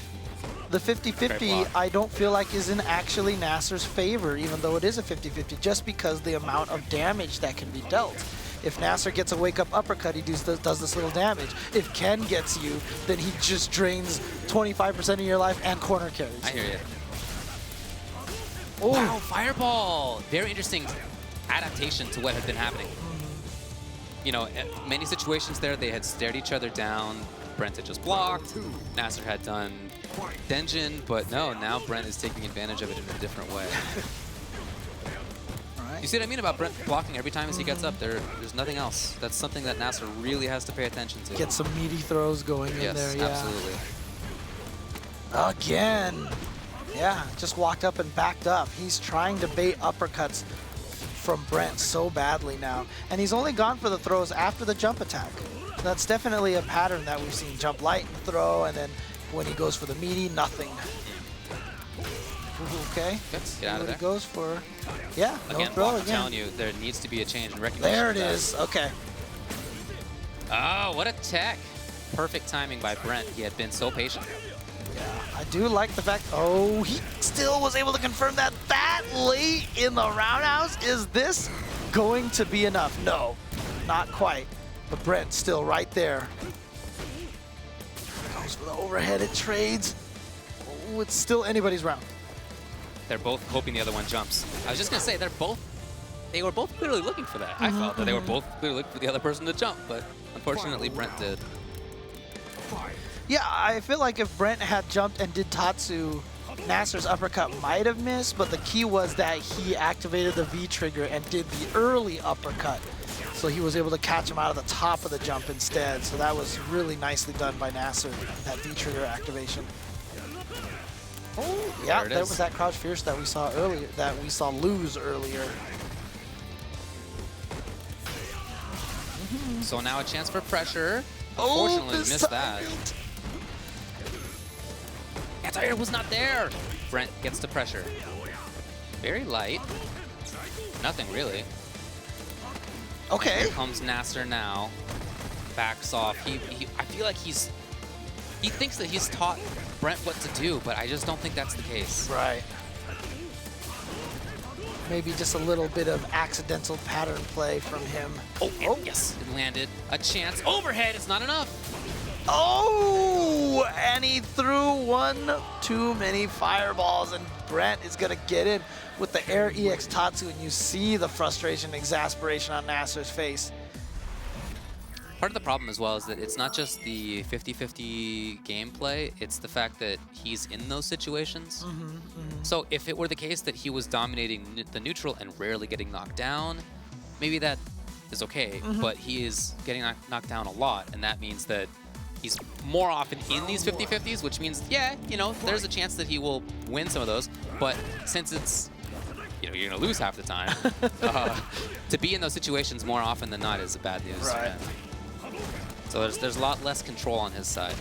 the 50-50 I don't feel like is in actually Nacer's favor, even though it is a 50-50, just because the amount of damage that can be dealt. If Nacer gets a wake-up uppercut, he does this little damage. If Ken gets you, then he just drains 25% of your life and corner carries. I hear you. Oh, Wow, fireball! Very interesting adaptation to what had been happening. You know, in many situations there, they had stared each other down. Brent had just blocked. Nacer had done Denjin, but no, now Brent is taking advantage of it in a different way. You see what I mean about Brent blocking every time as he gets up? There's nothing else. That's something that Nacer really has to pay attention to. get some meaty throws going in there, yeah. Absolutely. Again. Yeah, just walked up and backed up. He's trying to bait uppercuts from Brent so badly now. And he's only gone for the throws after the jump attack. That's definitely a pattern that we've seen. Jump light and throw, and then when he goes for the meaty, nothing. Okay, Get out of what there. he goes for. Yeah, no Again, throw I'm again. telling you, there needs to be a change in recognition. There of it that. is, okay. Oh, what a tech. Perfect timing by Brent. He had been so patient. Yeah, I do like the fact, oh, he still was able to confirm that late in the roundhouse. Is this going to be enough? No, not quite. But Brent still right there. Goes for the overhead, it trades. Oh, it's still anybody's round. They're both hoping the other one jumps. I was just going to say, they were both clearly looking for that. I felt that they were both clearly looking for the other person to jump, but unfortunately Brent did. Yeah, I feel like if Brent had jumped and did Tatsu, Nacer's uppercut might have missed, but the key was that he activated the V trigger and did the early uppercut. So he was able to catch him out of the top of the jump instead. So that was really nicely done by Nacer, that V trigger activation. Oh, yeah, there was that crouch fierce that we saw earlier, that we saw lose earlier. So now a chance for pressure. Oh, Unfortunately, this missed time. that. Anti-air was not there. Brent gets the pressure. Very light. Nothing really. Okay. Here comes Nacer now. Backs off. I feel like he thinks that he's taught Brent what to do, but I just don't think that's the case. Right. Maybe just a little bit of accidental pattern play from him. Oh, yes, it landed. A chance. Overhead is not enough. Oh, and he threw one too many fireballs, and Brent is gonna get in with the Air EX Tatsu, and you see the frustration, exasperation on Nacer's face. Part of the problem as well is that it's not just the 50-50 gameplay, it's the fact that he's in those situations. So if it were the case that he was dominating the neutral and rarely getting knocked down, maybe that is okay, but he is getting knocked down a lot, and that means that he's more often in these 50-50s, which means, yeah, you know, there's a chance that he will win some of those, but since it's, you know, you're gonna lose half the time, to be in those situations more often than not is a bad news for him. So there's a lot less control on his side.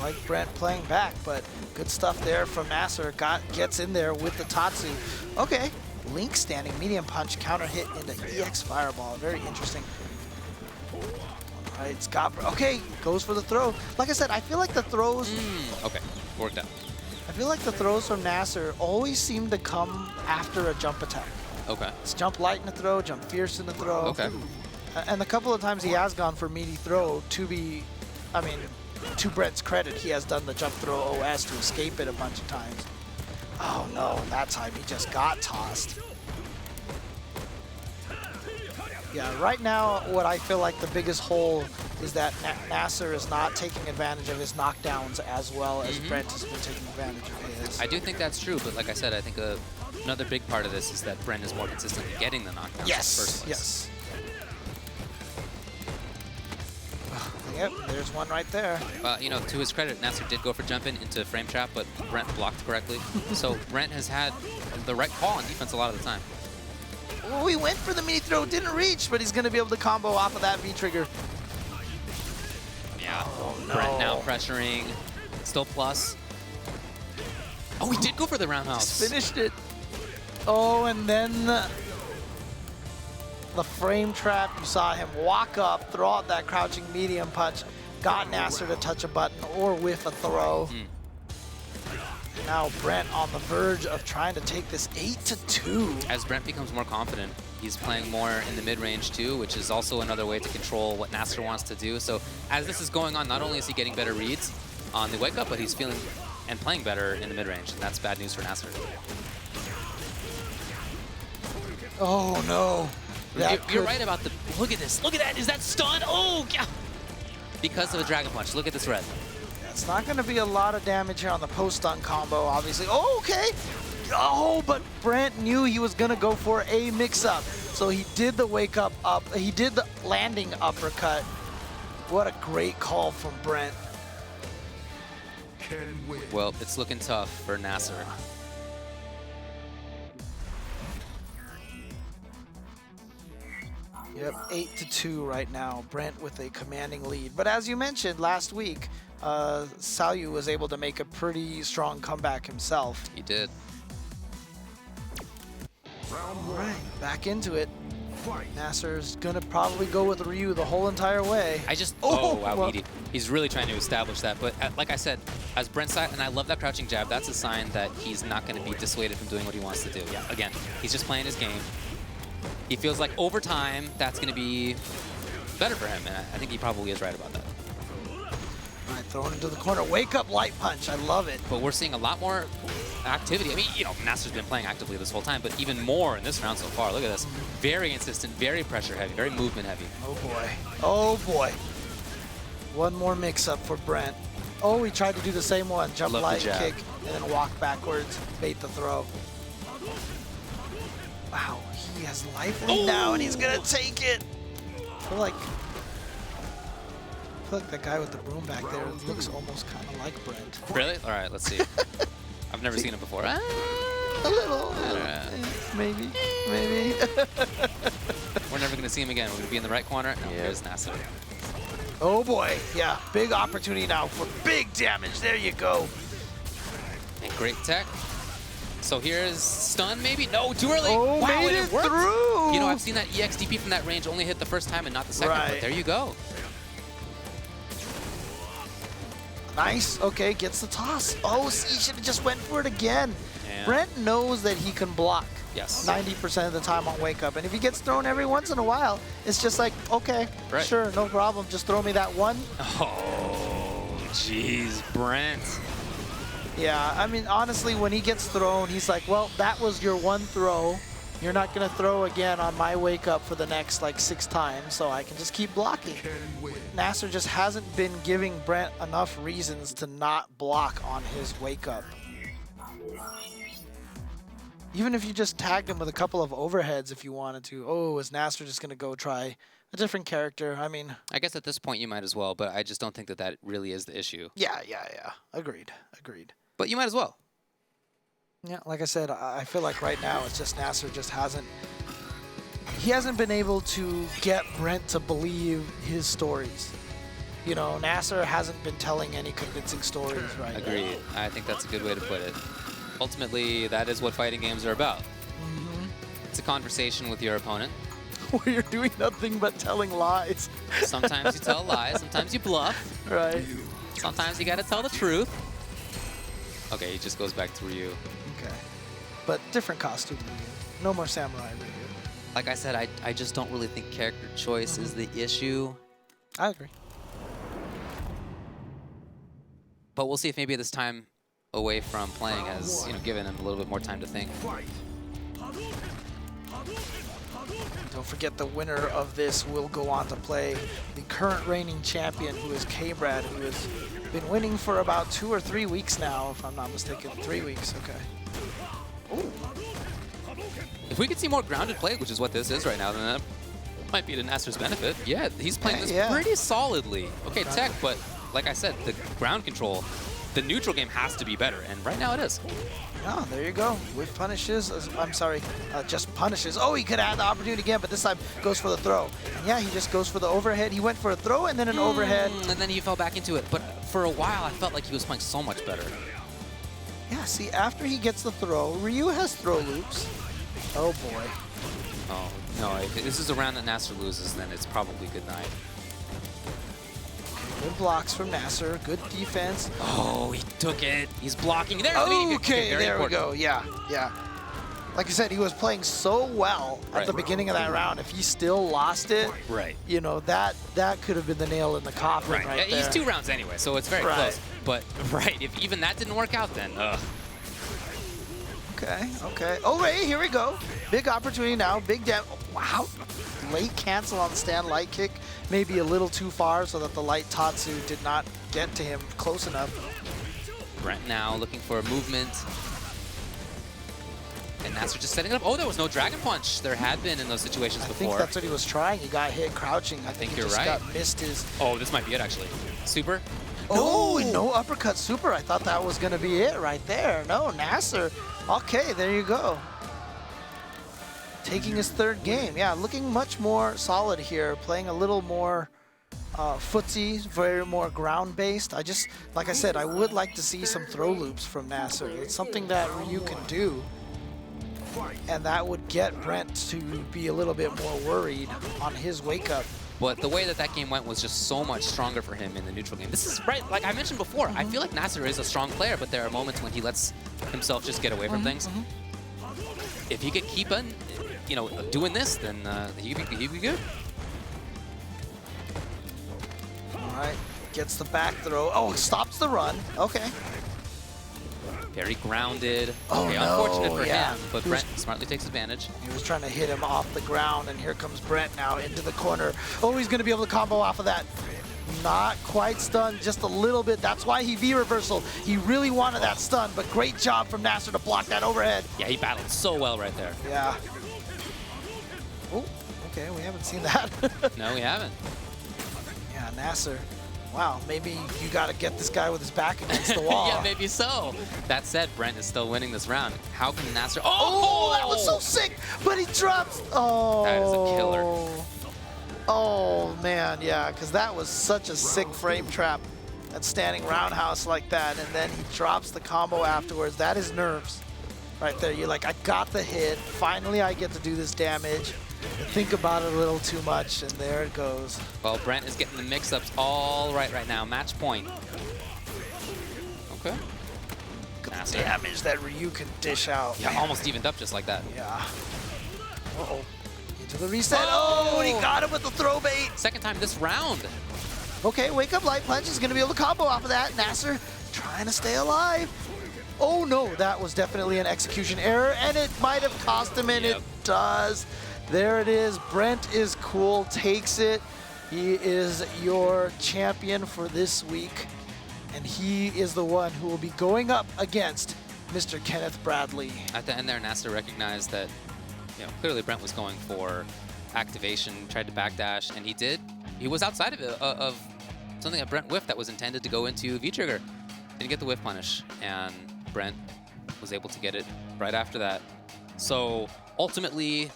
like Brent playing back, but good stuff there from Nacer. Gets in there with the Tatsu. Okay, Link standing, medium punch, counter hit into EX Fireball. Very interesting. All right, Scott. Okay, goes for the throw. Like I said, I feel like the throws. Okay, worked out. I feel like the throws from Nacer always seem to come after a jump attack. Okay. It's jump light in the throw, jump fierce in the throw. Okay. And a couple of times he has gone for meaty throw to Brent's credit, he has done the jump throw OS to escape it a bunch of times. Oh no, that time he just got tossed. Yeah, right now what I feel like the biggest hole is that Nacer is not taking advantage of his knockdowns as well as Brent has been taking advantage of his. I do think that's true, but like I said, I think another big part of this is that Brent is more consistently getting the knockdowns in the first place. Yes. Yep, there's one right there. You know, to his credit, Nacer did go for jumping into frame trap, but Brent blocked correctly. So Brent has had the right call on defense a lot of the time. Oh, he went for the mini throw, didn't reach, but he's going to be able to combo off of that V-trigger. Yeah. Oh, no. Brent now pressuring. Still plus. Oh, he did go for the roundhouse. Just finished it. Oh, and then the frame trap. You saw him walk up, throw out that crouching medium punch, got Nacer to touch a button or whiff a throw. Now Brent on the verge of trying to take this 8-2. As Brent becomes more confident, he's playing more in the mid-range too, which is also another way to control what Nacer wants to do. So as this is going on, not only is he getting better reads on the wake up, but he's feeling and playing better in the mid-range, and that's bad news for Nacer. Oh no. You're right about the, look at this, look at that, is that stun? Oh, yeah. Because of the Dragon Punch, look at this red. It's not going to be a lot of damage here on the post-stun combo, obviously. Oh, okay. Oh, but Brent knew he was going to go for a mix-up. So he did the wake-up up. He did the landing uppercut. What a great call from Brent. Well, it's looking tough for Nacer. Yep, 8-2 right now. Brent with a commanding lead. But as you mentioned last week, Salyu was able to make a pretty strong comeback himself. He did. All right, back into it. Nacer's gonna probably go with Ryu the whole entire way. Oh, wow, well, he's really trying to establish that. But like I said, as Brent's side, and I love that crouching jab, that's a sign that he's not going to be dissuaded from doing what he wants to do. Yeah, again, he's just playing his game. He feels like over time, that's going to be better for him, and I think he probably is right about that. All right, thrown into the corner. Wake up light punch. I love it. But we're seeing a lot more activity. I mean, you know, Nacer's been playing actively this whole time, but even more in this round so far. Look at this. Very insistent, very pressure heavy, very movement heavy. Oh boy. Oh boy. One more mix up for Brent. Oh, he tried to do the same one. Jump light kick and then walk backwards, bait the throw. Wow, he has life lead now and he's gonna take it. I feel like that guy with the broom back there looks almost kind of like Brent. Really? All right, let's see. I've never seen it before. A little. Maybe. We're never going to see him again. We're going to be in the right corner. No, there's Nacer. Oh boy, yeah, big opportunity now for big damage. There you go. And great tech. So here's stun, maybe? No, too early. Oh, wow, made it worked. through. You know, I've seen that EXDP from that range only hit the first time and not the second, but there you go. Nice. Okay, gets the toss. Oh, see, he should have just went for it again. Yeah. Brent knows that he can block. Yes. 90% of the time on wake up, and if he gets thrown every once in a while, it's just like, okay, sure, no problem. Just throw me that one. Oh, jeez, Brent. Yeah, I mean, honestly, when he gets thrown, he's like, well, that was your one throw. You're not going to throw again on my wake up for the next, like, 6 times, so I can just keep blocking. Nacer just hasn't been giving Brent enough reasons to not block on his wake up. Even if you just tagged him with a couple of overheads if you wanted to. Oh, is Nacer just going to go try a different character? I mean... I guess at this point you might as well, but I just don't think that that really is the issue. Yeah. Agreed. But you might as well. Yeah, like I said, I feel like right now it's just Nacer just hasn't... He hasn't been able to get Brent to believe his stories. You know, Nacer hasn't been telling any convincing stories right now. Agreed. I think that's a good way to put it. Ultimately, that is what fighting games are about. It's a conversation with your opponent. Where you're doing nothing but telling lies. Sometimes you tell lies, sometimes you bluff, Right. sometimes you gotta tell the truth. Okay, he just goes back to Ryu. Okay. But different costume. No more samurai Ryu. Like I said, I just don't really think character choice is the issue. I agree. But we'll see if maybe this time away from playing has, you know, given him a little bit more time to think. Don't forget the winner of this will go on to play the current reigning champion, who is KBrad, who has been winning for about 2 or 3 weeks now, if I'm not mistaken. 3 weeks, okay. Ooh. If we could see more grounded play, which is what this is right now, then that might be to Nacer's benefit. Yeah, he's playing this pretty solidly. Okay, tech, but like I said, the ground control, the neutral game has to be better, and right now it is. Yeah, there you go. With punishes, I'm sorry, just punishes. Oh, he could have had the opportunity again, but this time goes for the throw. And yeah, he just goes for the overhead. He went for a throw and then an overhead. And then he fell back into it. But for a while, I felt like he was playing so much better. Yeah, see, after he gets the throw, Ryu has throw loops. Oh, boy. Oh, no, if this is a round that Nacer loses, then it's probably good night. Good blocks from Nacer. Good defense. Oh, he took it. He's blocking. There's the meeting. Okay, Very there we important. go. Yeah, yeah. Like I said, he was playing so well at the beginning of that round. If he still lost it, you know, that could have been the nail in the coffin right Yeah, there. he's 2 rounds anyway, so it's very close. But, if even that didn't work out, then, Okay, okay. Oh, wait, here we go. Big opportunity now. Big damage. Oh, wow. Late cancel on the stand light kick. Maybe a little too far so that the light Tatsu did not get to him close enough. Brent now looking for a movement. And Nacer just setting it up. Oh, there was no Dragon Punch. There had been in those situations I before. think that's what he was trying. He got hit crouching. I think he you're just right. got missed his... Oh, this might be it, actually. Super? Oh, no uppercut super. I thought that was going to be it right there. No, Nacer. Okay, there you go. Taking his 3rd game. Yeah, looking much more solid here. Playing a little more footsie, very more ground-based. I just, like I said, I would like to see some throw loops from Nacer. It's something that Ryu can do. And that would get Brent to be a little bit more worried on his wake-up. But the way that game went was just so much stronger for him in the neutral game. This is right, like I mentioned before, I feel like Nacer is a strong player, but there are moments when he lets himself just get away from things. If he could keep on, you know, doing this, then he'd be good. All right, gets the back throw. Oh, stops the run. Okay. Very grounded. Oh, okay, no, unfortunate for yeah. him, but Brent smartly takes advantage. He was trying to hit him off the ground, and here comes Brent now into the corner. Oh, he's going to be able to combo off of that. Not quite stunned, just a little bit. That's why he V-reversal. He really wanted that stun, but great job from Nacer to block that overhead. Yeah, he battled so well right there. Yeah. Oh, okay, we haven't seen that. No, we haven't. Yeah, Nacer. Wow, maybe you got to get this guy with his back against the wall. Yeah, maybe so. That said, Brent is still winning this round. How can Nacer... Oh, that was so sick, but he drops. Oh. That is a killer. Oh, man, yeah, because that was such a sick frame trap. That standing roundhouse like that, and then he drops the combo afterwards. That is nerves right there. You're like, I got the hit. Finally, I get to do this damage. Think about it a little too much, and there it goes. Well, Brent is getting the mix-ups all right now. Match point. Okay. Look at the damage that Ryu can dish out. Yeah, almost evened up just like that. Yeah. Uh-oh. Into the reset. Oh, and he got him with the throw bait. Second time this round. Okay, wake up light punch. He's going to be able to combo off of that. Nacer trying to stay alive. Oh, no, that was definitely an execution error, and it might have cost him, and it does. There it is. Brent is cool, takes it. He is your champion for this week, and he is the one who will be going up against Mr. Kenneth Bradley. At the end there, Nacer recognized that, you know, clearly Brent was going for activation, tried to backdash, and he did. He was outside of it, of something that Brent whiffed that was intended to go into V-trigger. Didn't get the whiff punish, and Brent was able to get it right after that. So ultimately,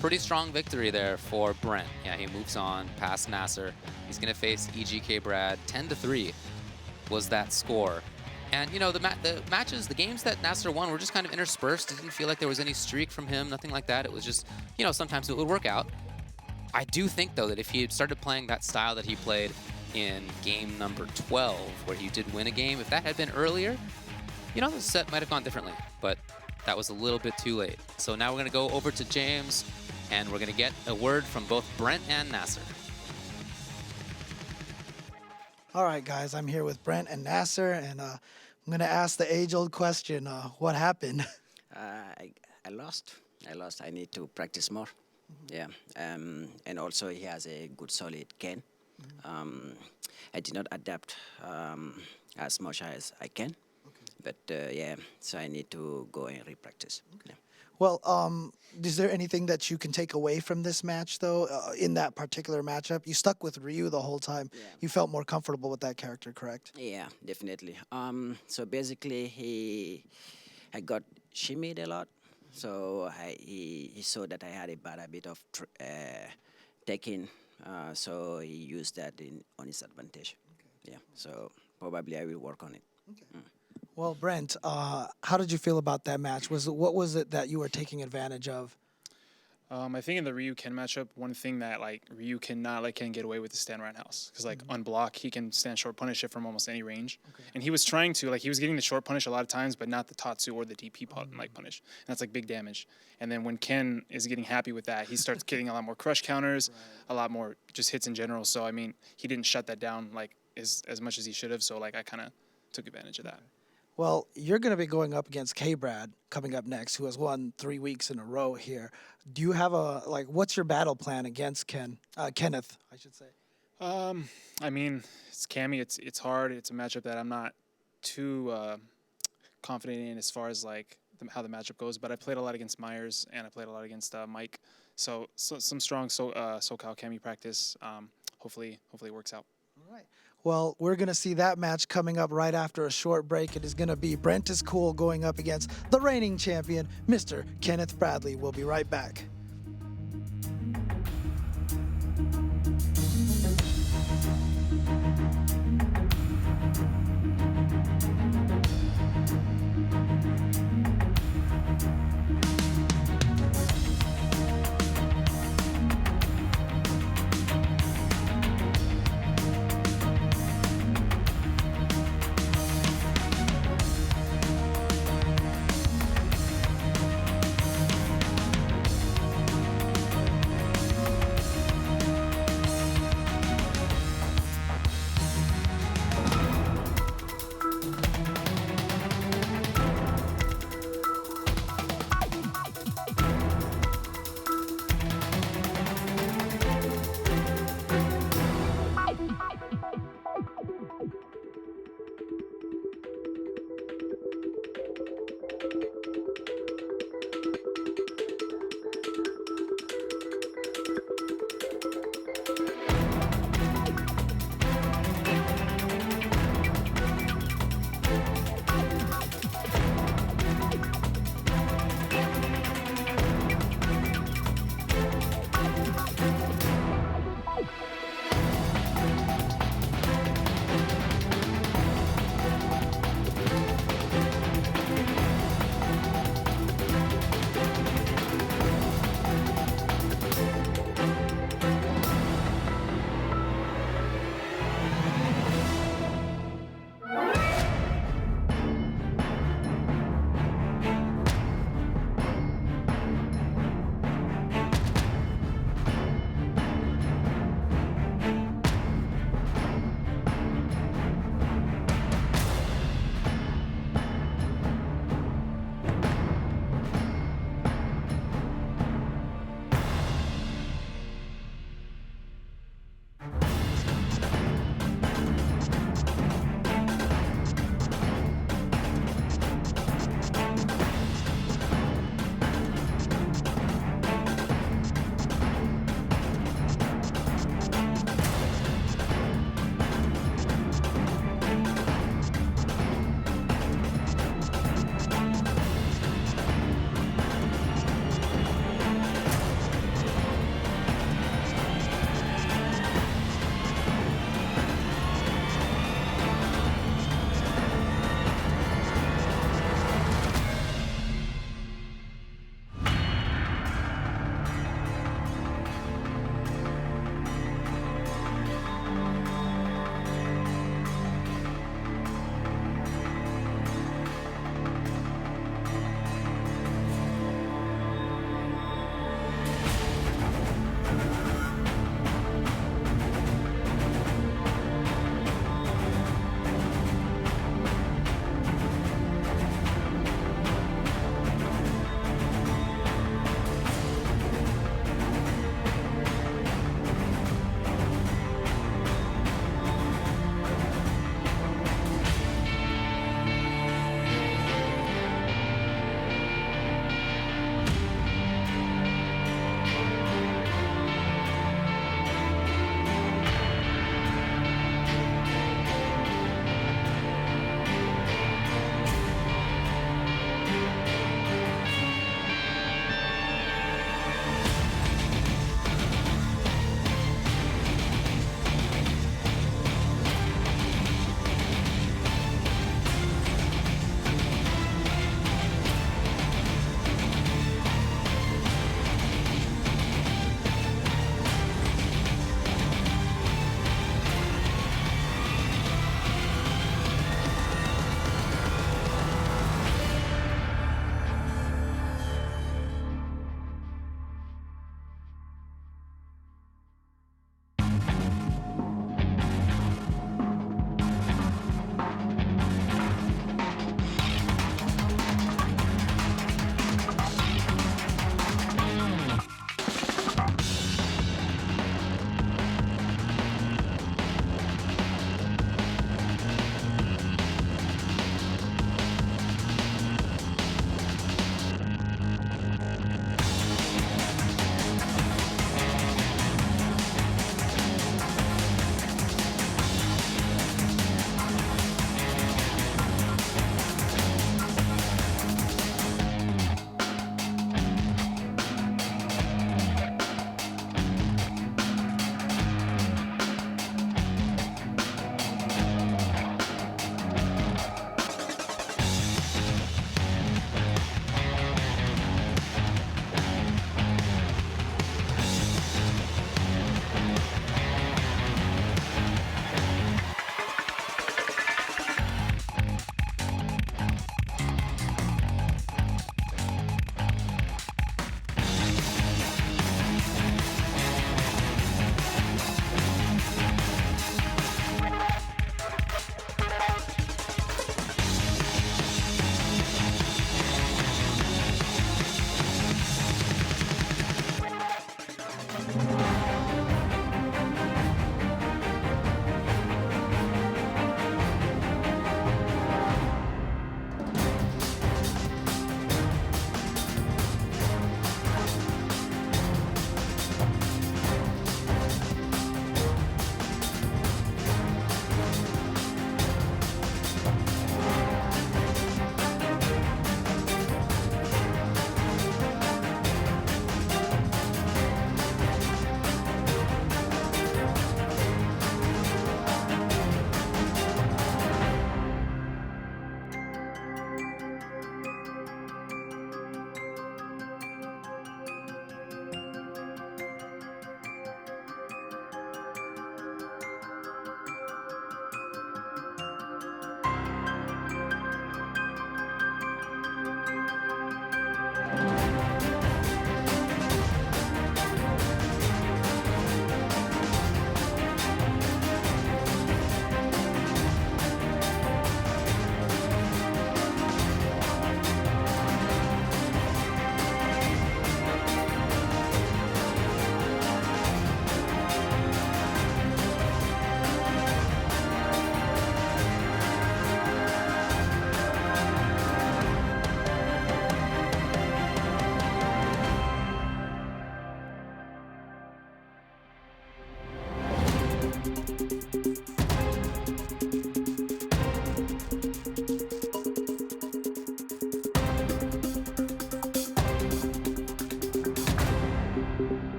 Pretty strong victory there for Brent. Yeah, he moves on past Nacer. He's going to face KBrad. 10-3 was that score. And, you know, the matches, the games that Nacer won were just kind of interspersed. It didn't feel like there was any streak from him, nothing like that. It was just, you know, sometimes it would work out. I do think, though, that if he had started playing that style that he played in game number 12, where he did win a game, if that had been earlier, you know, the set might have gone differently. But that was a little bit too late. So now we're going to go over to James, and we're going to get a word from both Brent and Nacer. All right, guys, I'm here with Brent and Nacer, and I'm going to ask the age-old question, what happened? I lost. I need to practice more. Yeah. And also he has a good solid can. I did not adapt as much as I can. But yeah, so I need to go and repractice. Yeah. Well, is there anything that you can take away from this match, though, in that particular matchup? You stuck with Ryu the whole time. Yeah. You felt more comfortable with that character, correct? Yeah, definitely. So basically, I got shimmied a lot. So he saw that I had a bad habit of taking. So he used that on his advantage. Okay. Yeah. So probably I will work on it. Okay. Well, Brent, how did you feel about that match? What was it that you were taking advantage of? I think in the Ryu Ken matchup, one thing that like Ryu cannot let Ken get away with is stand roundhouse, because like on block he can stand short punish it from almost any range, and he was trying to he was getting the short punish a lot of times, but not the Tatsu or the DP punish, and that's like big damage. And then when Ken is getting happy with that, he starts getting a lot more crush counters, a lot more just hits in general. So I mean, he didn't shut that down like as much as he should have. So like I kind of took advantage of that. Well, you're going to be going up against KBrad coming up next, who has won 3 weeks in a row here. Do you have what's your battle plan against Kenneth, I should say? I mean, it's Cammy. It's hard. It's a matchup that I'm not too confident in as far as like how the matchup goes. But I played a lot against Myers, and I played a lot against Mike. So some strong SoCal Cammy practice. Hopefully it works out. All right. Well, we're going to see that match coming up right after a short break. It is going to be Brenttiscool going up against the reigning champion, Mr. Kenneth Bradley. We'll be right back.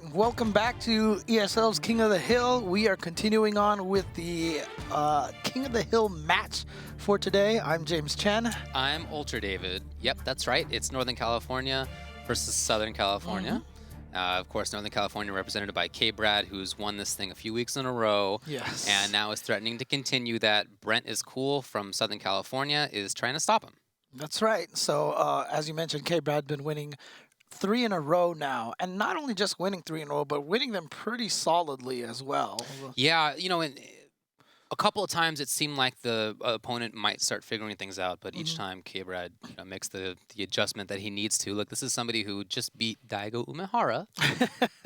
right, welcome back to ESL's King of the Hill. We are continuing on with the King of the Hill match for today. I'm James Chen. I'm Ultra David. Yep, that's right. It's Northern California versus Southern California. Of course, Northern California represented by KBrad, who's won this thing a few weeks in a row. Yes. And now is threatening to continue that. Brenttiscool from Southern California is trying to stop him. That's right. So, as you mentioned, KBrad been winning 3 in a row now. And not only just winning 3 in a row, but winning them pretty solidly as well. Yeah, you know, a couple of times it seemed like the opponent might start figuring things out, but each time KBrad makes the adjustment that he needs to. Look, this is somebody who just beat Daigo Umehara,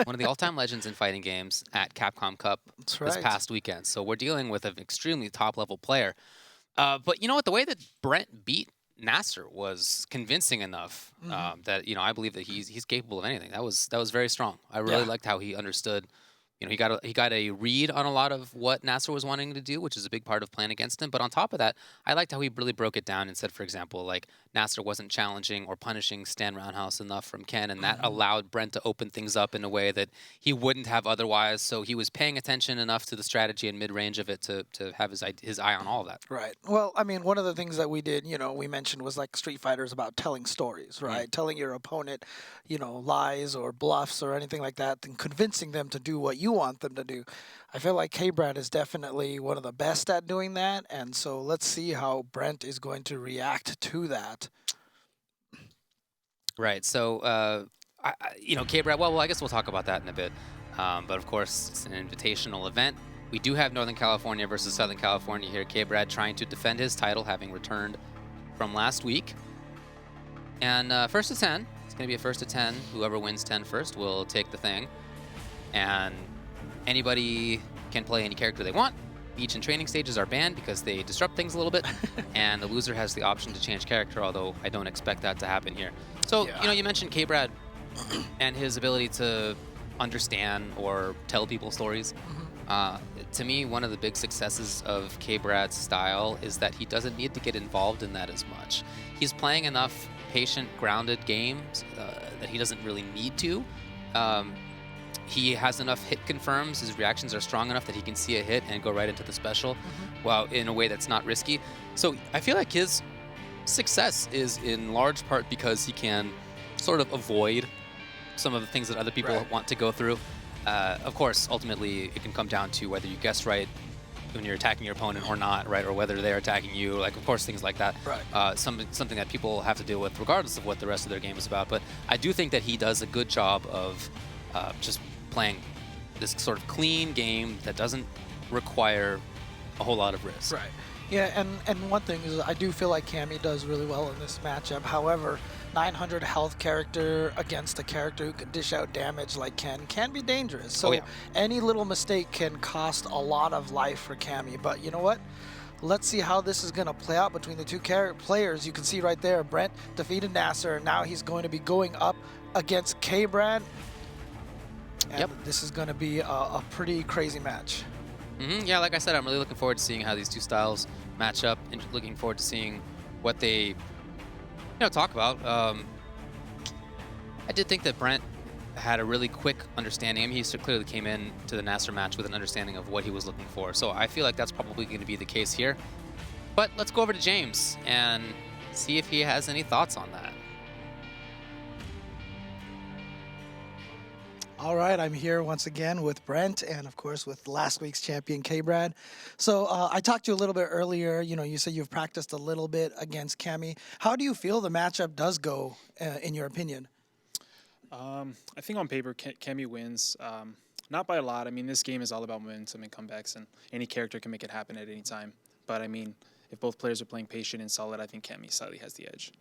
one of the all-time legends in fighting games, at Capcom Cup this past weekend. So we're dealing with an extremely top-level player. But you know what? The way that Brent beat Nacer was convincing enough that I believe that he's capable of anything. That was very strong. I really liked how he understood. He got a read on a lot of what Nacer was wanting to do, which is a big part of playing against him. But on top of that, I liked how he really broke it down and said, for example, like Nacer wasn't challenging or punishing Stan Roundhouse enough from Ken, and that allowed Brent to open things up in a way that he wouldn't have otherwise. So he was paying attention enough to the strategy and mid-range of it to have his eye on all of that. Right. Well, I mean, one of the things that we did, we mentioned was like Street Fighter is about telling stories, right? Telling your opponent, lies or bluffs or anything like that, and convincing them to do what you want them to do. I feel like KBrad is definitely one of the best at doing that, and so let's see how Brent is going to react to that. Right. So, KBrad. Well, I guess we'll talk about that in a bit. But of course, it's an invitational event. We do have Northern California versus Southern California here. KBrad trying to defend his title, having returned from last week. And first to 10. It's going to be a first to 10. Whoever wins 10 first will take the thing. And anybody can play any character they want. Beach and training stages are banned because they disrupt things a little bit. And the loser has the option to change character, although I don't expect that to happen here. So, you mentioned KBrad and his ability to understand or tell people stories. To me, one of the big successes of KBrad's style is that he doesn't need to get involved in that as much. He's playing enough patient, grounded games that he doesn't really need to. He has enough hit confirms. His reactions are strong enough that he can see a hit and go right into the special, well, in a way that's not risky. So I feel like his success is in large part because he can sort of avoid some of the things that other people want to go through. Of course, ultimately, it can come down to whether you guess right when you're attacking your opponent or not, right? Or whether they're attacking you, like, of course, things like that. Right. Something that people have to deal with regardless of what the rest of their game is about. But I do think that he does a good job of just playing this sort of clean game that doesn't require a whole lot of risk. Right. Yeah, and one thing is I do feel like Cammy does really well in this matchup. However, 900 health character against a character who can dish out damage like Ken can be dangerous. So any little mistake can cost a lot of life for Cammy. But you know what? Let's see how this is going to play out between the two players. You can see right there, Brent defeated Nacer, and now he's going to be going up against KBrad. And this is going to be a pretty crazy match. Yeah, like I said, I'm really looking forward to seeing how these two styles match up, and looking forward to seeing what they talk about. I did think that Brent had a really quick understanding. I mean, he clearly came in to the Nacer match with an understanding of what he was looking for. So I feel like that's probably going to be the case here. But let's go over to James and see if he has any thoughts on that. All right, I'm here once again with Brent and, of course, with last week's champion, KBrad. So I talked to you a little bit earlier. You said you've practiced a little bit against Cammy. How do you feel the matchup does go, in your opinion? I think on paper, Cammy wins. Not by a lot. I mean, this game is all about momentum and comebacks, and any character can make it happen at any time. But, I mean, if both players are playing patient and solid, I think Cammy slightly has the edge.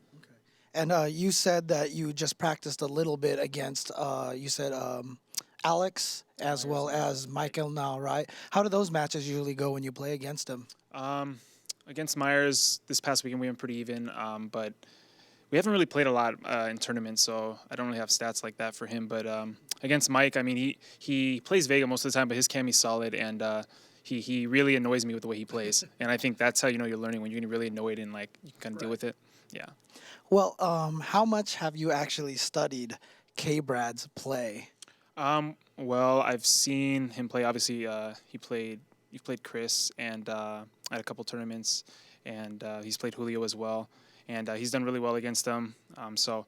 And you said that you just practiced a little bit against, Alex as well as Michael now, right? How do those matches usually go when you play against him? Against Myers, this past weekend we went pretty even, but we haven't really played a lot in tournaments, so I don't really have stats like that for him. But against Mike, I mean, he plays Vega most of the time, but his Cammy's solid, and he really annoys me with the way he plays. And I think that's how you're learning, when you're getting really annoyed and, like, you can kind of deal with it. Yeah. Well, how much have you actually studied KBrad's play? Well, I've seen him play. Obviously, he played Chris and at a couple tournaments, and he's played Julio as well, and he's done really well against them. So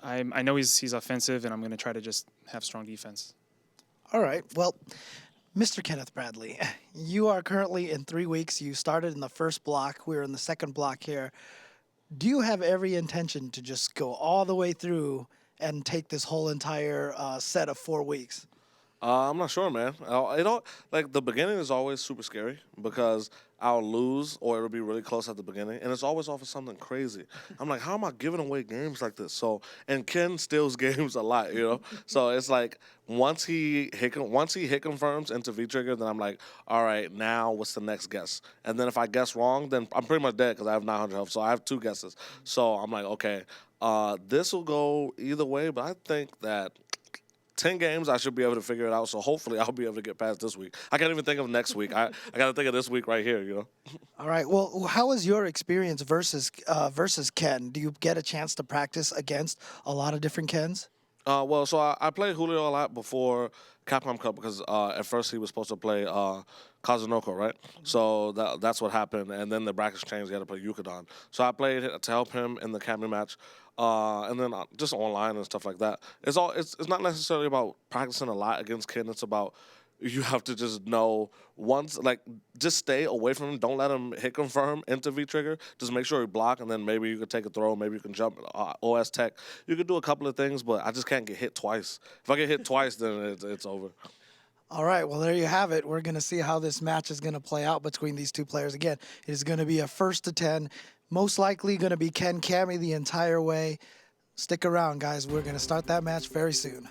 I know he's offensive, and I'm going to try to just have strong defense. All right. Well, Mr. Kenneth Bradley, you are currently in 3 weeks. You started in the first block. We're in the second block here. Do you have every intention to just go all the way through and take this whole entire set of 4 weeks? I'm not sure, man. It all like the beginning is always super scary because I'll lose or it'll be really close at the beginning, and it's always off of something crazy. I'm like, how am I giving away games like this? So, and Ken steals games a lot, you know. So it's like once he hit confirms into V trigger, then I'm like, all right, now what's the next guess? And then if I guess wrong, then I'm pretty much dead because I have 900 health. So I have 2 guesses. So I'm like, okay, this will go either way, but I think that 10 games, I should be able to figure it out. So hopefully I'll be able to get past this week. I can't even think of next week. I got to think of this week right here, you know. All right. Well, how was your experience versus Ken? Do you get a chance to practice against a lot of different Kens? Well, so I played Julio a lot before Capcom Cup because at first he was supposed to play Kazunoko, right? So that's what happened. And then the brackets changed. He had to play Yukadon. So I played to help him in the Kami match. And then just online and stuff like that. It's not necessarily about practicing a lot against Ken. It's about you have to just know once, like, just stay away from him. Don't let him hit confirm into V trigger. Just make sure he block, and then maybe you could take a throw. Maybe you can jump OS tech. You could do a couple of things, but I just can't get hit twice. If I get hit twice, then it's over. All right, well, there you have it. We're going to see how this match is going to play out between these two players. Again, it is going to be a 1st to 10. Most likely going to be Ken Kami the entire way. Stick around, guys. We're going to start that match very soon.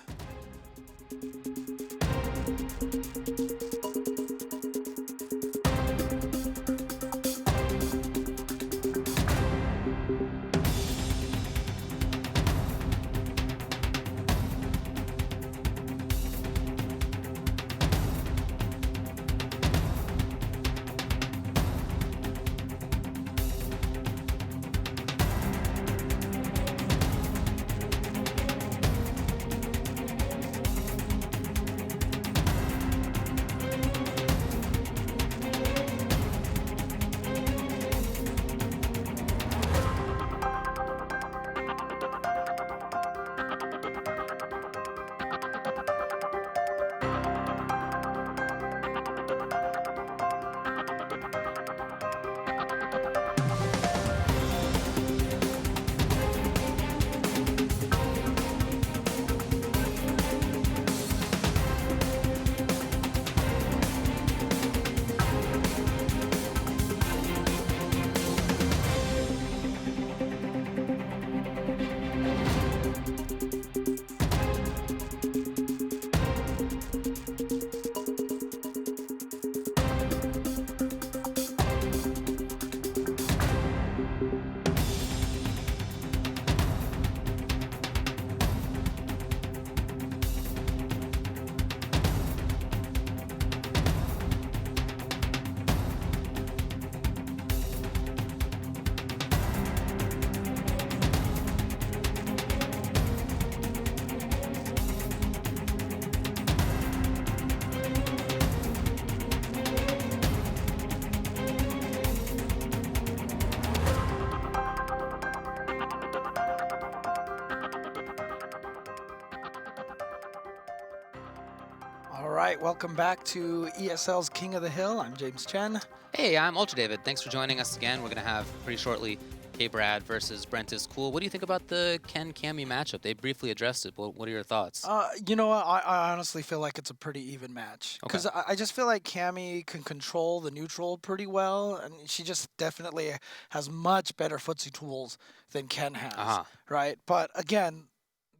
All right, welcome back to ESL's King of the Hill. I'm James Chen. Hey, I'm Ultra David. Thanks for joining us again. We're going to have pretty shortly KBrad versus Brenttiscool. What do you think about the Ken Kami matchup? They briefly addressed it. What are your thoughts? You know what? I honestly feel like it's a pretty even match. Because Okay. I just feel like Kami can control the neutral pretty well, and she just definitely has much better footsie tools than Ken has, right? But again,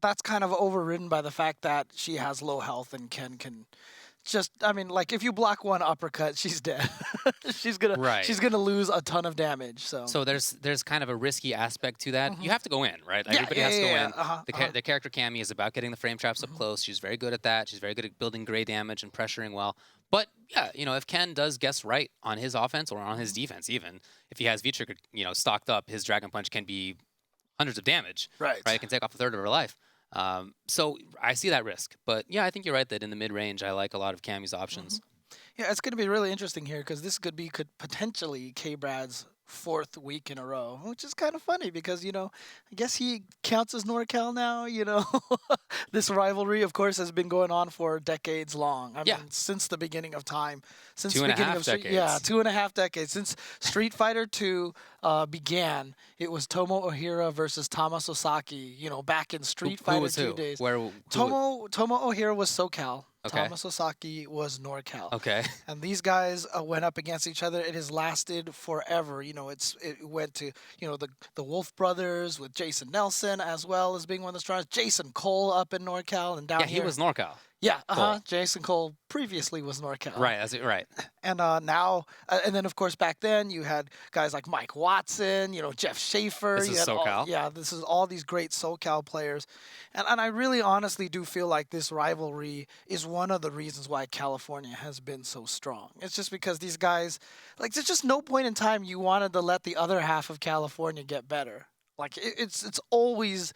that's kind of overridden by the fact that she has low health and Ken can just, I mean, like if you block one uppercut, she's dead. she's gonna lose a ton of damage. So there's kind of a risky aspect to that. You have to go in, right? Everybody has to go in. The character Kami is about getting the frame traps up close. She's very good at that. She's very good at building gray damage and pressuring well. But yeah, if Ken does guess right on his offense or on his defense, even if he has V-Trigger, stocked up, his Dragon Punch can be hundreds of damage. Right. It can take off a third of her life. So I see that risk. But yeah, I think you're right that in the mid-range, I like a lot of Cammy's options. Yeah, it's going to be really interesting here because this could potentially K-Brad's 4th week in a row, which is kind of funny because, I guess he counts as NorCal now. This rivalry, of course, has been going on for decades long. I Yeah. mean, since the beginning of time. Since Two the and a beginning half of Street, decades. yeah, 2.5 decades. Since Street Fighter 2 began, it was Tomo Ohira versus Thomas Osaki, back in Street Who Fighter was 2 who? days. Who Tomo Ohira was SoCal. Okay. Thomas Osaki was NorCal. Okay. And these guys went up against each other. It has lasted forever. It went to the Wolf Brothers with Jason Nelson as well as being one of the strongest. Jason Cole up in NorCal and down Yeah, he here. was NorCal. Yeah, Cole. Jason Cole previously was NorCal. Right, right. And now, and then of course back then you had guys like Mike Watson, Jeff Schaefer. This you is had SoCal. this is all these great SoCal players, and I really honestly do feel like this rivalry is one of the reasons why California has been so strong. It's just because these guys, like, there's just no point in time you wanted to let the other half of California get better. Like it's always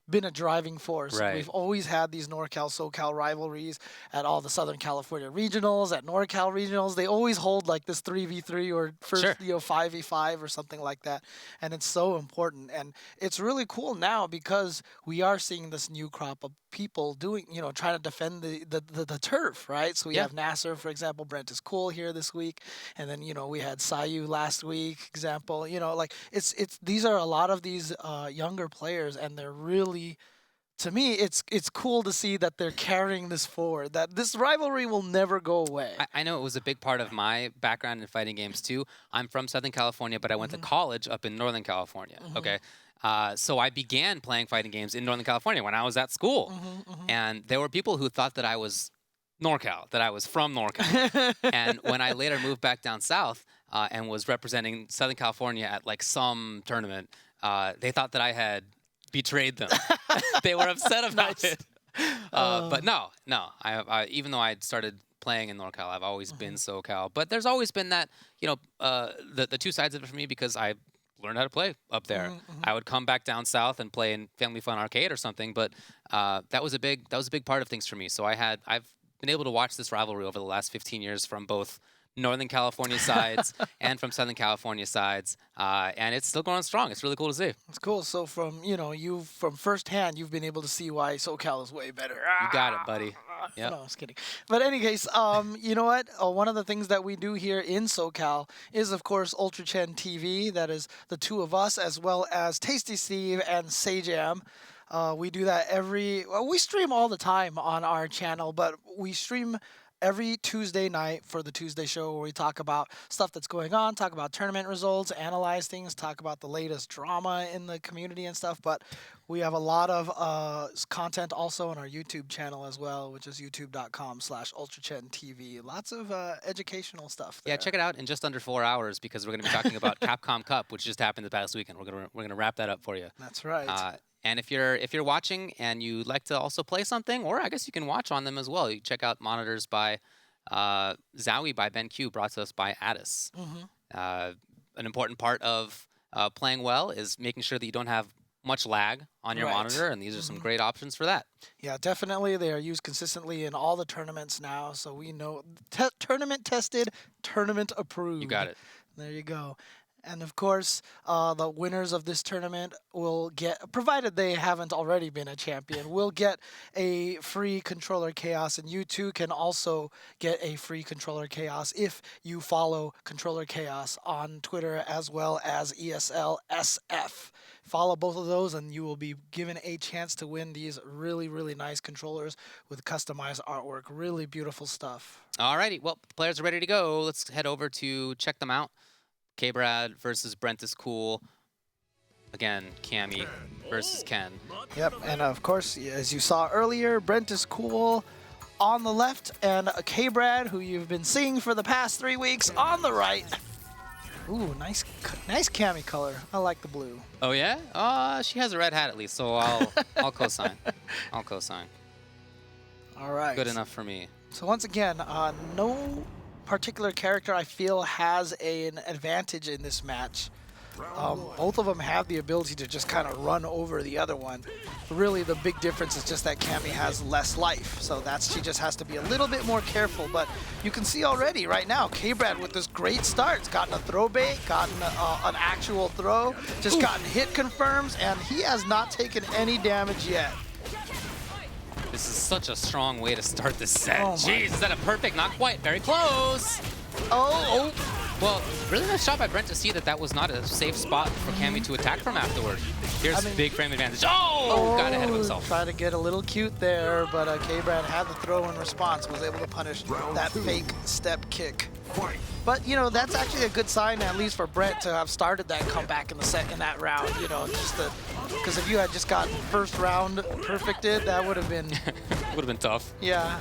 been a driving force. Right. We've always had these NorCal SoCal rivalries at all the Southern California regionals, at NorCal regionals. They always hold like this 3v3 or first Sure. 5v5 or something like that. And it's so important. And it's really cool now because we are seeing this new crop of people doing, trying to defend the turf, right? So we Yeah. have Nacer, for example, Brenttiscool here this week. And then, we had Sayu last week, example. Like it's these are a lot of these younger players, and they're really, to me, it's cool to see that they're carrying this forward, that this rivalry will never go away. I know it was a big part of my background in fighting games too. I'm from Southern California, but I went to college up in Northern California. Okay. So I began playing fighting games in Northern California when I was at school. And there were people who thought that I was NorCal, that I was from NorCal. And when I later moved back down south and was representing Southern California at like some tournament, they thought that I had betrayed them. They were upset about it. But no. I even though I had started playing in NorCal, I've always been SoCal. But there's always been that, the two sides of it for me because I learned how to play up there. I would come back down south and play in Family Fun Arcade or something. But that was a big part of things for me. So I've been able to watch this rivalry over the last 15 years from both Northern California sides and from Southern California sides, and it's still going strong. It's really cool to see. It's cool. So from from firsthand, you've been able to see why SoCal is way better. You got it, buddy. Yep. No, I was kidding. But in any case, you know what? One of the things that we do here in SoCal is, of course, Ultra Chen TV. That is the two of us, as well as Tasty Steve and Sajam. We do that we stream all the time on our channel, but we stream every Tuesday night for the Tuesday show where we talk about stuff that's going on, talk about tournament results, analyze things, talk about the latest drama in the community and stuff. But we have a lot of content also on our YouTube channel as well, which is youtube.com/UltraChenTV. Lots of educational stuff there. Yeah, check it out in just under 4 hours because we're going to be talking about Capcom Cup, which just happened the past weekend. We're going to wrap that up for you. That's right. And if you're watching and you'd like to also play something, or I guess you can watch on them as well. You check out monitors by Zowie by BenQ, brought to us by Addis. An important part of playing well is making sure that you don't have much lag on your monitor, and these are some great options for that. Yeah, definitely. They are used consistently in all the tournaments now, so we know tournament tested, tournament approved. You got it. There you go. And of course, the winners of this tournament will get, provided they haven't already been a champion, will get a free Controller Chaos. And you too can also get a free Controller Chaos if you follow Controller Chaos on Twitter as well as ESL SF. Follow both of those and you will be given a chance to win these really, really nice controllers with customized artwork. Really beautiful stuff. Alrighty, well, the players are ready to go. Let's head over to check them out. KBrad versus Brenttiscool. Again, Cammy versus Ken. Yep, and of course, as you saw earlier, Brenttiscool on the left, and KBrad, who you've been seeing for the past 3 weeks, on the right. Ooh, nice Cammy color. I like the blue. Oh yeah? She has a red hat at least, so I'll co-sign. I'll co-sign. All right. Good enough for me. So once again, no particular character I feel has an advantage in this match. Both of them have the ability to just kind of run over the other one. Really, the big difference is just that Cammy has less life, so she just has to be a little bit more careful. But you can see already right now, KBrad with this great start, has gotten a throw bait, gotten an actual throw, just gotten hit confirms, and he has not taken any damage yet. This is such a strong way to start this set. Oh Jeez, is that a perfect? Not quite. Very close. Oh. Well, really nice shot by Brent to see that was not a safe spot for Cammy to attack from afterward. Here's big frame advantage. Oh, got ahead of himself. Tried to get a little cute there, but KBrad had the throw in response, was able to punish that fake step kick. But, you know, that's actually a good sign, at least for Brent, to have started that comeback in that round, you know, because if you had just gotten first round perfected, that would have been... would have been tough. Yeah.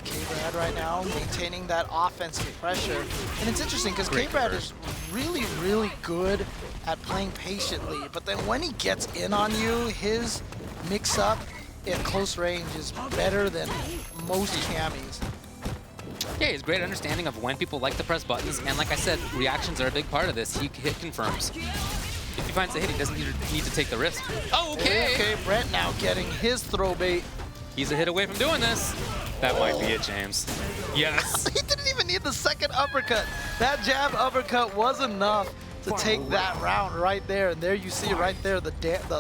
KBrad right now maintaining that offensive pressure. And it's interesting because KBrad is really, really good at playing patiently, but then when he gets in on you, his mix-up at close range is better than most Cammys. Yeah, he has great understanding of when people like to press buttons, and like I said, reactions are a big part of this. He hit confirms. If he finds a hit, he doesn't need to take the risk. Oh, okay. Okay, Brent now getting his throw bait. He's a hit away from doing this. That might be it, James. Yes. He didn't even need the second uppercut. That jab uppercut was enough to take that round right there. And there you see right there the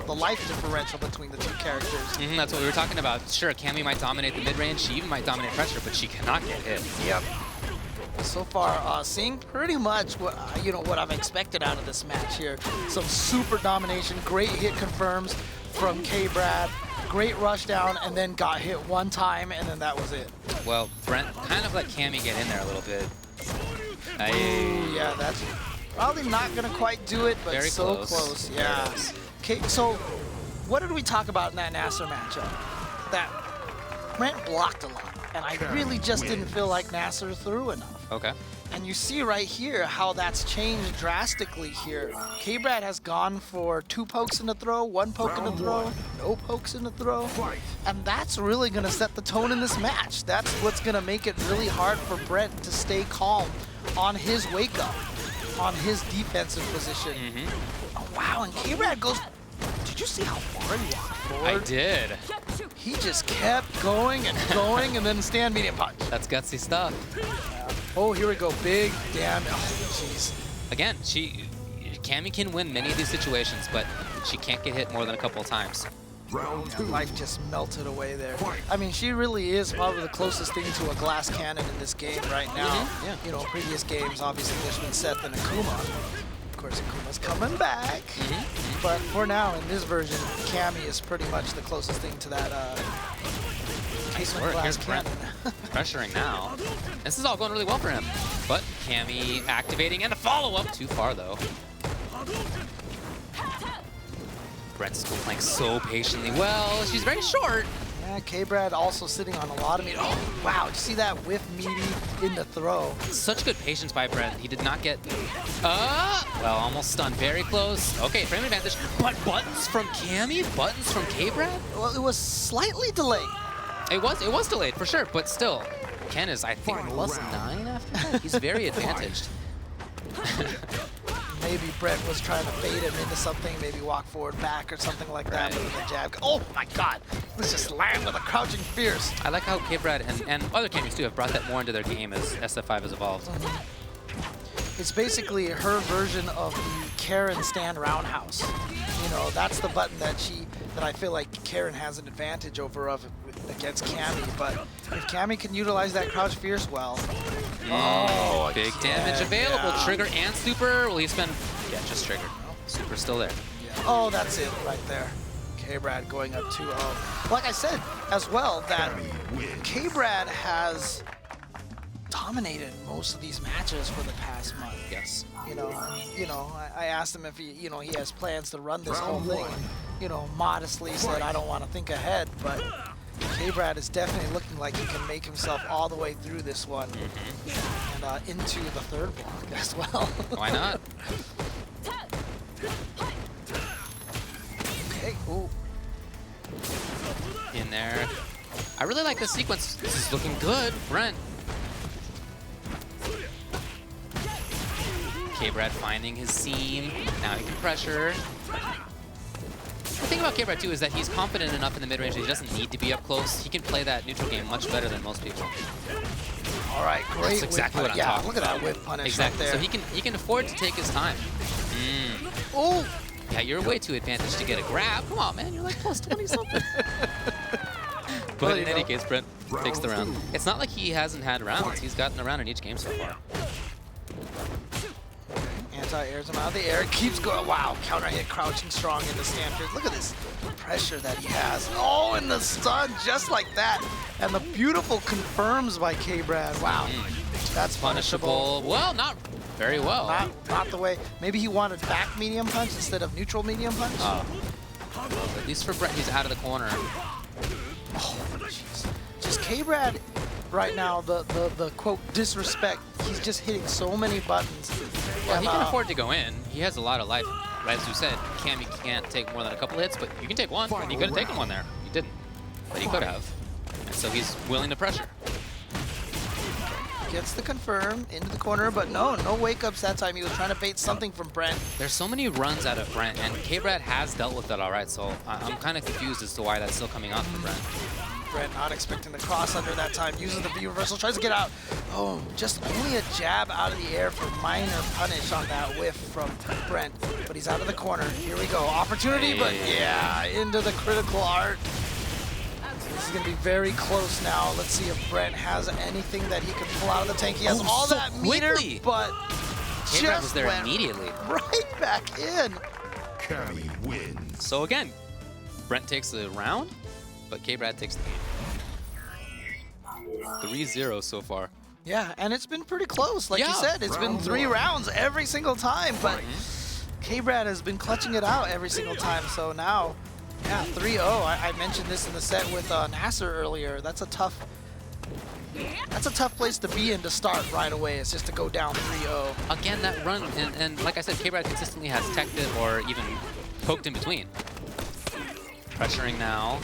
life differential between the two characters. That's what we were talking about. Sure, Cammy might dominate the mid-range. She even might dominate pressure, but she cannot get hit. Yep. So far, seeing pretty much what I've expected out of this match here. Some super domination, great hit confirms from KBrad. Great rush down, and then got hit one time, and then that was it. Well, Brent kind of let Cammy get in there a little bit. Ooh, yeah, that's probably not going to quite do it, but very so close. Yeah. Okay, so what did we talk about in that Nacer matchup? That Brent blocked a lot, and I really just didn't feel like Nacer threw enough. Okay. And you see right here how that's changed drastically here. KBrad has gone for 2 pokes in the throw, 1 poke in the throw, no pokes in the throw. And that's really going to set the tone in this match. That's what's going to make it really hard for Brent to stay calm on his wake up, on his defensive position. Oh, wow, and KBrad goes... Did you see how far he walked forward? I did. He just kept going and going, and then stand medium punch. That's gutsy stuff. Oh, here we go. Big damage. Oh, jeez. Again, Cammy can win many of these situations, but she can't get hit more than a couple of times. Yeah, life just melted away there. I mean, she really is probably the closest thing to a glass cannon in this game right now. Yeah. You know, previous games, obviously, there's been Seth and Akuma. Of course, Akuma's coming back. But for now, in this version, Cammy is pretty much the closest thing to that casement glass cannon. Pressuring now. This is all going really well for him. But Cammy activating and the follow-up. Too far, though. Brenttiscool playing so patiently well. She's very short. Yeah, KBrad also sitting on a lot of meat. Oh, wow. Did you see that whiff meaty in the throw? Such good patience by Brent. He did not get... well, almost stunned. Very close. Okay, frame advantage. But buttons from Cammy? Buttons from KBrad? Well, it was slightly delayed. It was delayed, for sure, but still. Ken is, I think, +9 after that. He's very advantaged. Maybe Brent was trying to bait him into something, maybe walk forward, back, or something like that, but with a jab. Oh my god! Let's just land with a crouching fierce. I like how KBrad and other Cammys too have brought that more into their game as SF5 has evolved. It's basically her version of the Karen stand roundhouse. You know, that's the button that I feel like Karen has an advantage over against Cammy, but if Cammy can utilize that crouch fierce well. Oh, big damage available. Yeah. Trigger and super. Will he spend? Yeah, just trigger. Super's still there. Yeah. Oh, that's it right there. KBrad going up 2-0. Like I said as well, that KBrad has dominated most of these matches for the past month. Yes. I asked him if he has plans to run this whole thing. Modestly said, I don't want to think ahead, but KBrad is definitely looking like he can make himself all the way through this one and into the third block as well. Why not? Okay, ooh. In there. I really like this sequence. This is looking good, Brent. KBrad finding his seam. Now he can pressure. The thing about KBrad too is that he's confident enough in the mid-range that he doesn't need to be up close. He can play that neutral game much better than most people. All right, great. That's exactly what I'm yeah, talking look at that about. whip punish Exactly. right So there. he can afford to take his time. Oh, Yeah, you're way too advantaged to get a grab. Come on, man. You're like plus 20 something. But in any case, Brent takes the round. It's not like he hasn't had rounds. He's gotten a round in each game so far. anti-airs him out of the air. Keeps going. Wow, counter hit, crouching strong in the Stanford. Look at this pressure that he has. Oh, and the stun just like that. And the beautiful confirms by KBrad. Wow, that's punishable. Well, not very well. Not the way. Maybe he wanted back medium punch instead of neutral medium punch. At least for Brent, he's out of the corner. Oh, jeez. Just KBrad right now, the quote disrespect. He's just hitting so many buttons. Well, And, he can afford to go in. He has a lot of life. As you said, Cammy can't take more than a couple hits, but you can take one. And he could have taken one there. He didn't. But he could have. And so he's willing to pressure. Gets the confirm into the corner, but no wake-ups that time. He was trying to bait something from Brent. There's so many runs out of Brent, and KBrad has dealt with that all right, so I'm kind of confused as to why that's still coming out for Brent. Brent not expecting the cross under that time, uses the V reversal, tries to get out. Oh, just only a jab out of the air for minor punish on that whiff from Brent, but he's out of the corner. Here we go, opportunity, but yeah, into the critical art. This is gonna be very close now. Let's see if Brent has anything that he can pull out of the tank. He has all so that meter, quickly. but KBrad just was there went immediately. right back in. Cammy wins. So again, Brent takes the round, but KBrad takes the game. 3-0 so far. Yeah, and it's been pretty close. Like you Yeah. said, it's been 3 rounds every single time, but KBrad has been clutching it out every single time. So now, yeah, 3-0. I mentioned this in the set with Nacer earlier. That's a tough place to be in to start right away. It's just to go down 3-0. Again, that run, and like I said, KBrad consistently has teched it or even poked in between. Pressuring now.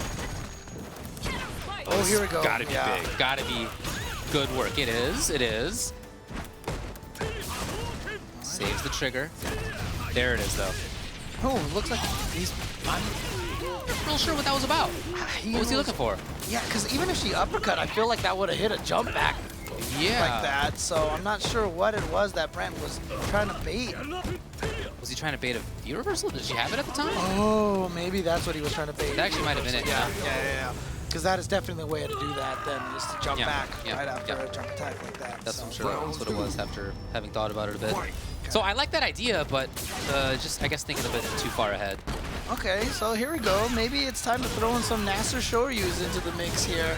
Oh, here we go. Gotta be big. Gotta be good work. It is. It is. Saves the trigger. There it is, though. Oh, looks like he's... I'm not real sure what that was about. What was he looking for? Yeah, because even if she uppercut, I feel like that would have hit a jump back Yeah. like that. So I'm not sure what it was that Brent was trying to bait. Was he trying to bait a V reversal? Did she have it at the time? Oh, maybe that's what he was trying to bait. That actually might have been it, Yeah. Because that is definitely the way to do that then, is to jump Yeah, back yeah, right after yeah. a jump attack like that. That's so. I'm sure that's what it was after having thought about it a bit. So I like that idea, but just I guess thinking a bit too far ahead. Okay, so here we go. Maybe it's time to throw in some Nacer Shoryus into the mix here.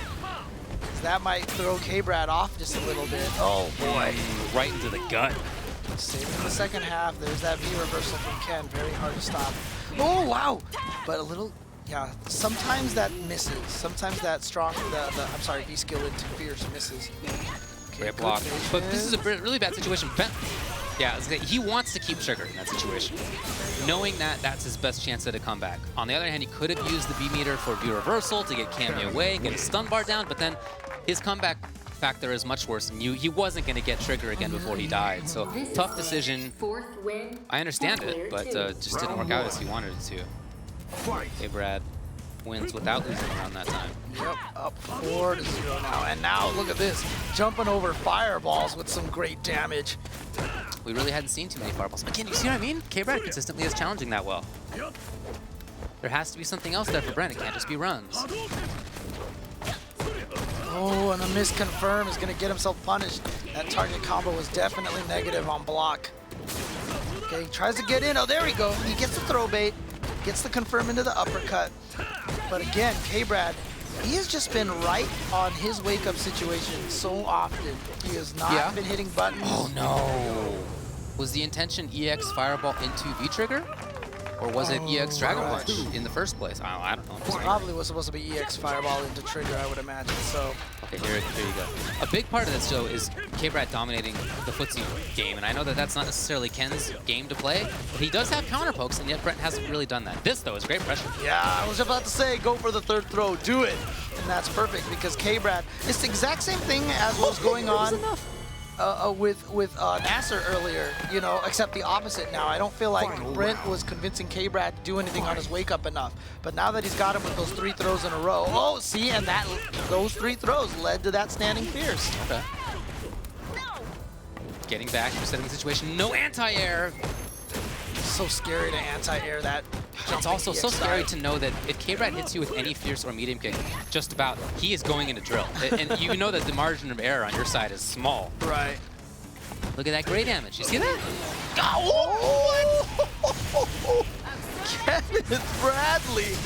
'Cause that might throw KBrad off just a little bit. Oh boy. Right into the gut. Saving the second half. There's that V reversal from Ken. Very hard to stop. Oh wow! But a little, yeah. Sometimes that misses. Sometimes that strong, I'm sorry, V skill into fierce misses. Okay, Great good block. But this is a patience. really bad situation. Yeah, he wants to keep trigger in that situation, knowing that that's his best chance at a comeback. On the other hand, he could have used the B meter for V reversal to get Cammy away and get a stun bar down, but then his comeback factor is much worse than you. He wasn't going to get trigger again before he died, so tough decision. I understand it, but just didn't work out as he wanted it to. KBrad wins without losing around that time. Yep, up 4-0 now. And now look at this, jumping over fireballs with some great damage. We really hadn't seen too many fireballs. Again, you see what I mean? KBrad consistently is challenging that well. There has to be something else there for Brent. It can't just be runs. Oh, and a miss confirm is going to get himself punished. That target combo was definitely negative on block. Okay, he tries to get in. Oh, there we go. He gets the throw bait, gets the confirm into the uppercut. But again, KBrad, he has just been right on his wake-up situation so often. He has not been hitting buttons. Oh no! Was the intention EX Fireball into V-Trigger? Or was it EX Dragon Punch in the first place? I don't know. Probably was supposed to be EX Fireball into trigger, I would imagine. So Okay, here you go. A big part of this, though, is KBrad dominating the footsie game, and I know that that's not necessarily Ken's game to play, but he does have counter pokes, and yet Brent hasn't really done that. This, though, is great pressure. yeah, I was about to say, go for the third throw, do it. And that's perfect because KBrad, it's the exact same thing as what was going on. with Nacer earlier, you know, except the opposite now. I don't feel like Brent was convincing KBrad to do anything on his wake up enough. But now that he's got him with those 3 throws in a row, oh, see, and those 3 throws led to that standing fierce. Okay. Getting back, resetting the situation. No anti-air. So scary to anti-air that. It's also so scary to know that if KBrad hits you with any fierce or medium kick, just about, he is going into drill. And you know that the margin of error on your side is small. Right. Look at that gray damage. You see that? Oh! Kenneth Bradley.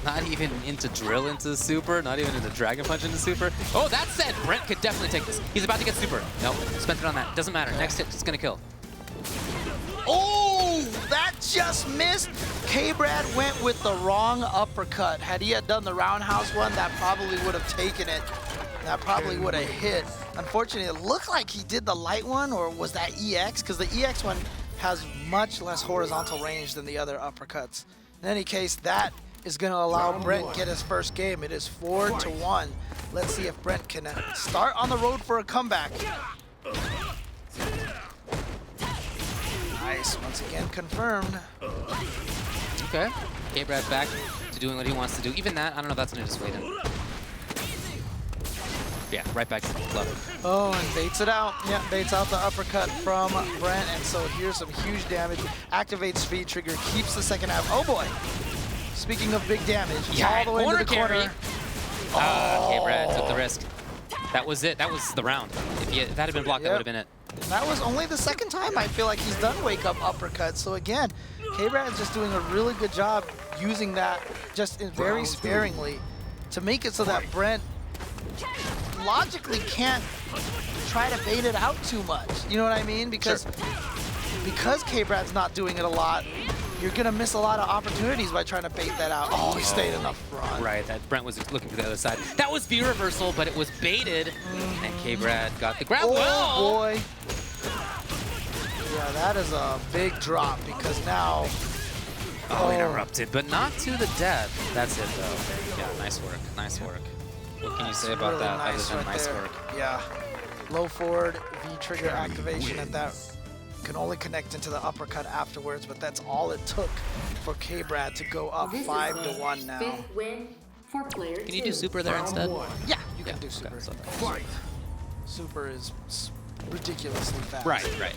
Not even into drill into super, not even into dragon punch into super. Oh, that said, Brent could definitely take this. He's about to get super. Nope, spent it on that. Doesn't matter. Next hit, it's gonna kill. Oh, that just missed. KBrad went with the wrong uppercut. Had he had done the roundhouse one, that probably would have taken it. That probably would have hit. Unfortunately, it looked like he did the light one, or was that EX? Because the EX one has much less horizontal range than the other uppercuts. In any case, that is going to allow Brent to get his first game. It is 4-1. Let's see if Brent can start on the road for a comeback. Nice, once again confirmed. Okay, KBrad back to doing what he wants to do. Even that, I don't know if that's gonna dissuade him. Yeah, right back to the club. Oh, and baits it out. Yeah, baits out the uppercut from Brent, and so here's some huge damage. Activates speed trigger, keeps the second half. Oh boy! Speaking of big damage, all the way into the corner. KBrad took the risk. That was it. That was the round. If that had been blocked, that would have been it. That was only the second time I feel like he's done wake up uppercuts. So again, KBrad is just doing a really good job using that just very sparingly to make it so that Brent logically can't try to bait it out too much. You know what I mean? Because KBrad's not doing it a lot, you're gonna miss a lot of opportunities by trying to bait that out. Oh, he stayed in the front. Right, that Brent was looking for the other side. That was V reversal, but it was baited, and KBrad got the grab. Oh boy. Yeah, that is a big drop because now. Oh, interrupted, but not to the death. That's it though. Yeah, nice work, nice work. What can you say about really that nice other than right nice there. work? Yeah, low forward V trigger activation at that. Can only connect into the uppercut afterwards, but that's all it took for KBrad to go up 5-1 now. Fifth win for player Can you do super there instead? Yeah, you can do super. Okay, so Super is ridiculously fast. right.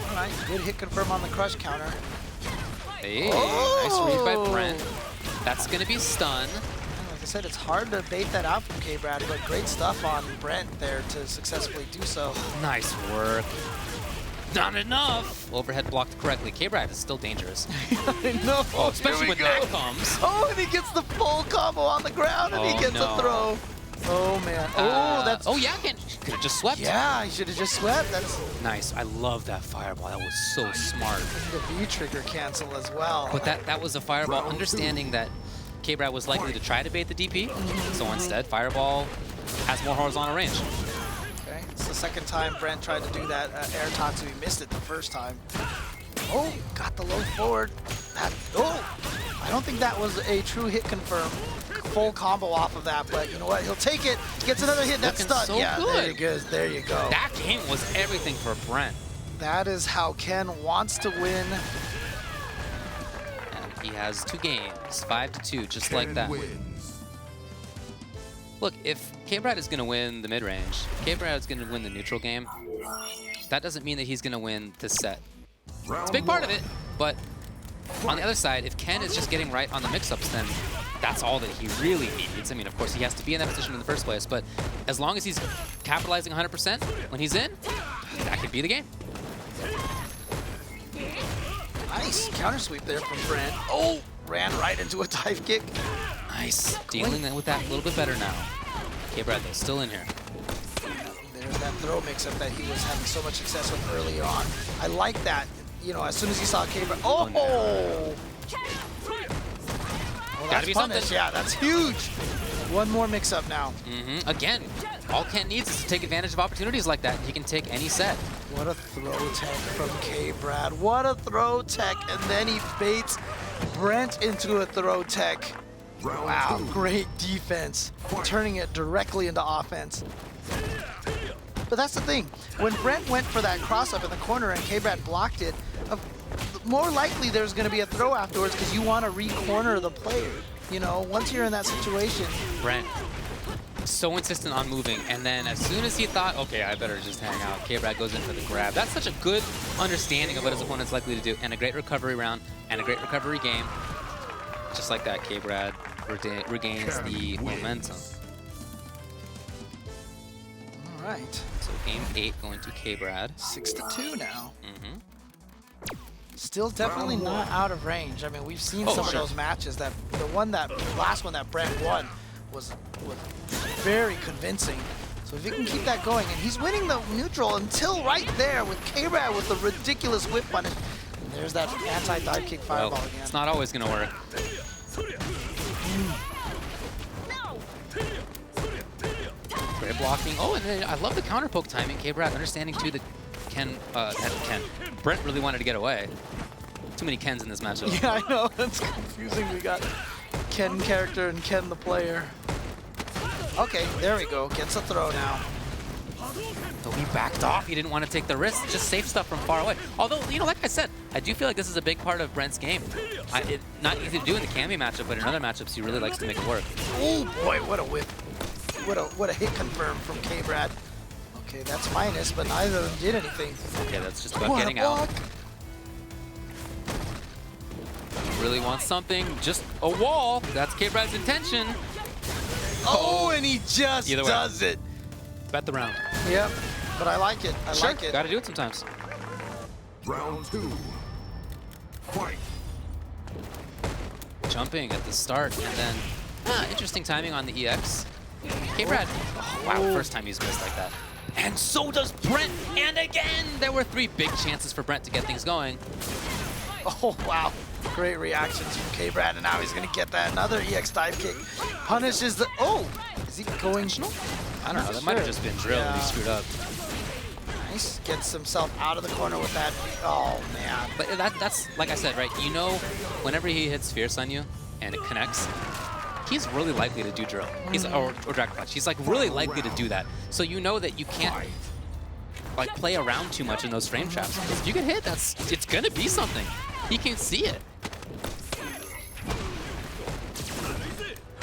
All right, good hit confirm on the crush counter. Hey, nice read by Brent. That's gonna be stun. Like I said, it's hard to bait that out from KBrad, but great stuff on Brent there to successfully do so. Nice work. Not enough. Overhead blocked correctly. KBrad is still dangerous. I know. Oh, especially when Here we that go. comes. Oh, and he gets the full combo on the ground, and he gets a throw. Oh man. Oh, that's. Oh yeah, could have just swept. Yeah, he should have just swept. That's Nice. I love that fireball. That was so smart. the V trigger cancel as well. But that was a fireball, understanding that KBrad was likely to try to bait the DP. So instead, fireball has more horizontal range. Okay, it's the second time Brent tried to do that air Tatsu. He missed it the first time. Oh, got the low forward. I don't think that was a true hit confirm. Full combo off of that, but you know what? He'll take it. Gets another hit. That's Looking stun. so Yeah, good. there you go. There you go. That game was everything for Brent. That is how Ken wants to win. And he has 2 games, 5-2, just like that. Wins. Look, if KBrad is going to win the mid-range, KBrad is going to win the neutral game, that doesn't mean that he's going to win this set. It's a big part of it, but on the other side, if Ken is just getting right on the mix-ups, then that's all that he really needs. I mean, of course, he has to be in that position in the first place, but as long as he's capitalizing 100% when he's in, that could be the game. Nice counter sweep there from Brent. Oh, ran right into a dive kick. Nice. Dealing with that a little bit better now. KBrad, though, still in here. There's that throw mix-up that he was having so much success with earlier on. I like that. You know, as soon as he saw KBrad. Oh! no. Well, Gotta be punish. something. Yeah, that's huge. One more mix-up now. Again, all Ken needs is to take advantage of opportunities like that. He can take any set. What a throw tech from KBrad. What a throw tech. And then he baits Brent into a throw tech. Wow, great defense. Turning it directly into offense. But that's the thing. When Brent went for that cross-up in the corner and KBrad blocked it, more likely there's going to be a throw afterwards because you want to re-corner the player. You know, once you're in that situation. Brent, so insistent on moving, and then as soon as he thought, okay, I better just hang out, KBrad goes in for the grab. That's such a good understanding of what his opponent's likely to do, and a great recovery round, and a great recovery game. Just like that, KBrad regains the momentum. All right. So game 8 going to KBrad. 6-2 now. Mm-hmm. Still definitely not out of range. I mean, we've seen some of those matches. That the last one that Brent won was very convincing. So if he can keep that going, and he's winning the neutral until right there with KBrad with the ridiculous whip punish. And there's that anti-dive kick fireball again. It's not always going to work. Great blocking. Oh, and then I love the counter poke timing. KBrad understanding too that Brent really wanted to get away. Too many Kens in this matchup. Yeah, I know. That's confusing. We got Ken character and Ken the player. Okay, there we go. Gets a throw now. So he backed off. He didn't want to take the risk. Just safe stuff from far away. Although, you know, like I said, I do feel like this is a big part of Brent's game. Not easy to do in the Cammy matchup, but in other matchups, he really likes to make it work. Oh boy, what a whip. What a hit confirm from KBrad. Okay, that's minus, but neither of them did anything. Okay, that's just about getting out. Really wants something, just a wall. That's KBrad's intention. Oh, and he just does it. Bet the round. Yep, but I like it. I like it. Gotta do it sometimes. Round 2. Fight. Jumping at the start, and then interesting timing on the EX. KBrad, oh, wow, first time he's missed like that. And so does Brent, and again! There were 3 big chances for Brent to get things going. Oh, wow. Great reactions from KBrad, and now he's going to get that another EX dive kick. Punishes the... Oh! Is he going... I don't know, that might have just been drilled and he screwed up. Nice. Gets himself out of the corner with that. Oh, man. But that's, like I said, right? You know, whenever he hits Fierce on you and it connects, he's really likely to do drill. He's or Dragon Punch. He's like really likely to do that. So you know that you can't like play around too much in those frame traps. Because if you get hit, it's gonna be something. He can see it.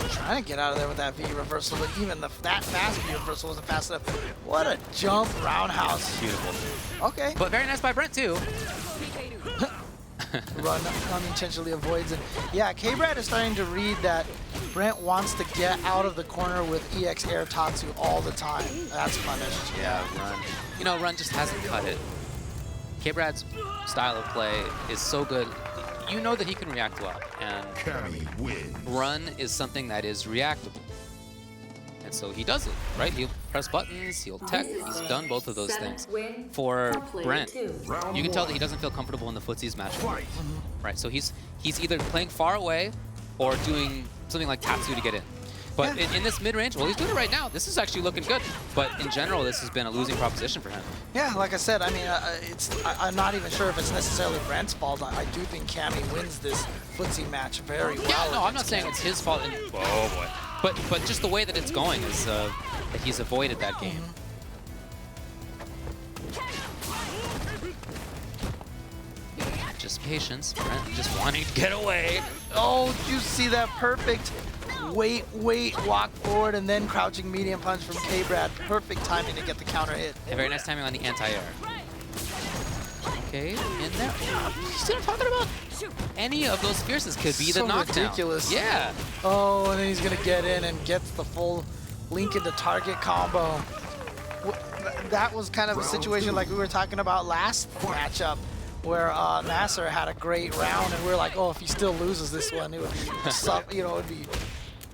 Trying to get out of there with that V reversal, but even that fast V reversal wasn't fast enough. What a jump roundhouse. Beautiful. Okay. But very nice by Brent too. Run unintentionally avoids it. Yeah, KBrad is starting to read that Brent wants to get out of the corner with EX Air Tatsu all the time. That's punished. Yeah, Run. You know, Run just hasn't cut it. KBrad's style of play is so good. You know that he can react well, and Cammy wins. Run is something that is reactable. And so he does it, right? He'll press buttons, he'll tech, he's done both of those things. For Brent, you can tell that he doesn't feel comfortable in the footsies matchup. Right, so he's either playing far away or doing something like Tatsu to get in. But in this mid-range, well, he's doing it right now. This is actually looking good. But in general, this has been a losing proposition for him. Yeah, like I said, I mean, I'm not even sure if it's necessarily Brent's fault. I do think Cammy wins this footsie match very well. Yeah, no, I'm not saying it's his fault. Oh, boy. But just the way that it's going is that he's avoided that game. Just patience. Brent just wanting to get away. Oh, did you see that perfect wait, walk forward, and then crouching medium punch from KBrad. Perfect timing to get the counter hit. And very nice timing on the anti-air. Okay, in there. You see what I'm talking about? Any of those fierces could be the knockdown. Ridiculous. Yeah. Oh, and then he's gonna get in and gets the full link into target combo. That was kind of a situation like we were talking about last matchup, where Nacer had a great round, and we were like, oh, if he still loses this one, it would be, it would be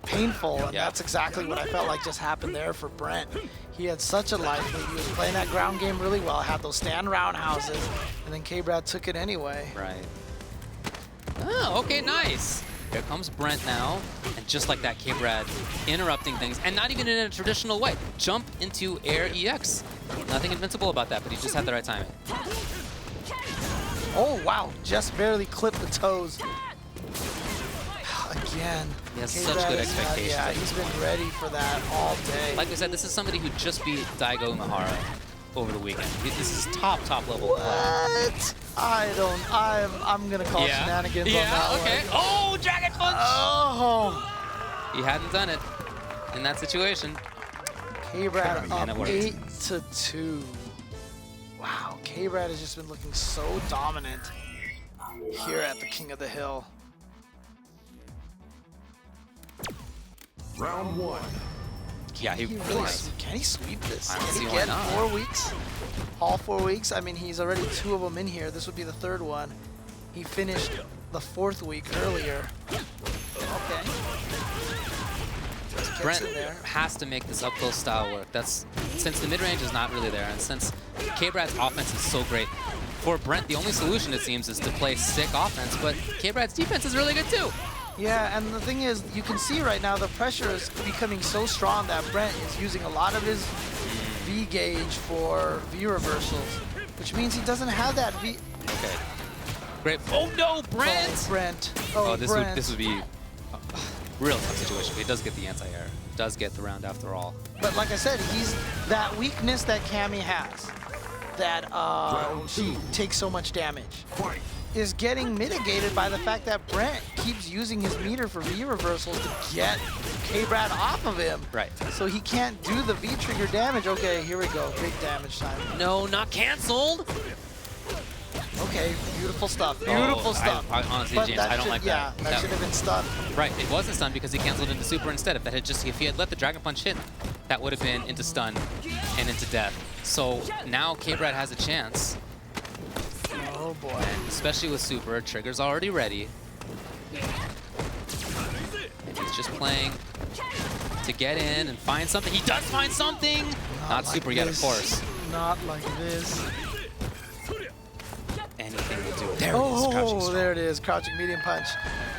painful. And that's exactly what I felt like just happened there for Brent. He had such a life lead. He was playing that ground game really well, had those stand roundhouses, and then KBrad took it anyway. Right. Oh, okay, nice. Here comes Brent now, and just like that, KBrad interrupting things, and not even in a traditional way. Jump into air EX. Nothing invincible about that, but he just had the right timing. Oh, wow, just barely clipped the toes. Again. He has such good expectations. Yeah, he's been ready for that all day. Like I said, this is somebody who just beat Daigo Umehara. over the weekend. This is top level play. What? I'm gonna call shenanigans on that okay. one. Oh, Dragon Punch! Oh. He hadn't done it in that situation. KBrad And it up worked. 8-2. Wow, KBrad has just been looking so dominant here at the King of the Hill. Round 1. Yeah, he He really really, has. can he sweep this? I don't Can see he why get not. 4 weeks? All 4 weeks? I mean, he's already 2 of them in here. This would be the 3rd one. He finished the 4th week earlier. Okay. Gets Brent in there. has to make this up close style work. That's since the mid range is not really there, and since KBrad's offense is so great. For Brent, the only solution it seems is to play sick offense, but KBrad's defense is really good too. Yeah, and the thing is, you can see right now the pressure is becoming so strong that Brent is using a lot of his V gauge for V reversals, which means he doesn't have that V. Okay. Great. Oh no, Brent! Oh, Brent. Oh, this Brent. would be a real tough situation. He does get the anti-air. Does get the round after all. But like I said, he's that weakness that Cammy has, that she takes so much damage, Fight. is getting mitigated by the fact that Brent keeps using his meter for V reversals to get KBrad off of him. Right. So he can't do the V trigger damage. Okay, here we go. Big damage time. No, not canceled. Okay, beautiful stuff. Beautiful stuff. Honestly, But James, that I don't should- like yeah, that. that should have been stunned. Right, it wasn't stun because he canceled into super instead. If he had let the Dragon Punch hit, that would have been into stun and into death. So now KBrad has a chance, Oh boy. and especially with super, trigger's already ready. And he's just playing to get in and find something. He does find something! Not like super yet, of this. course. Not like this. Anything will do it. There it is, crouching Oh, strong. there it is, crouching medium punch.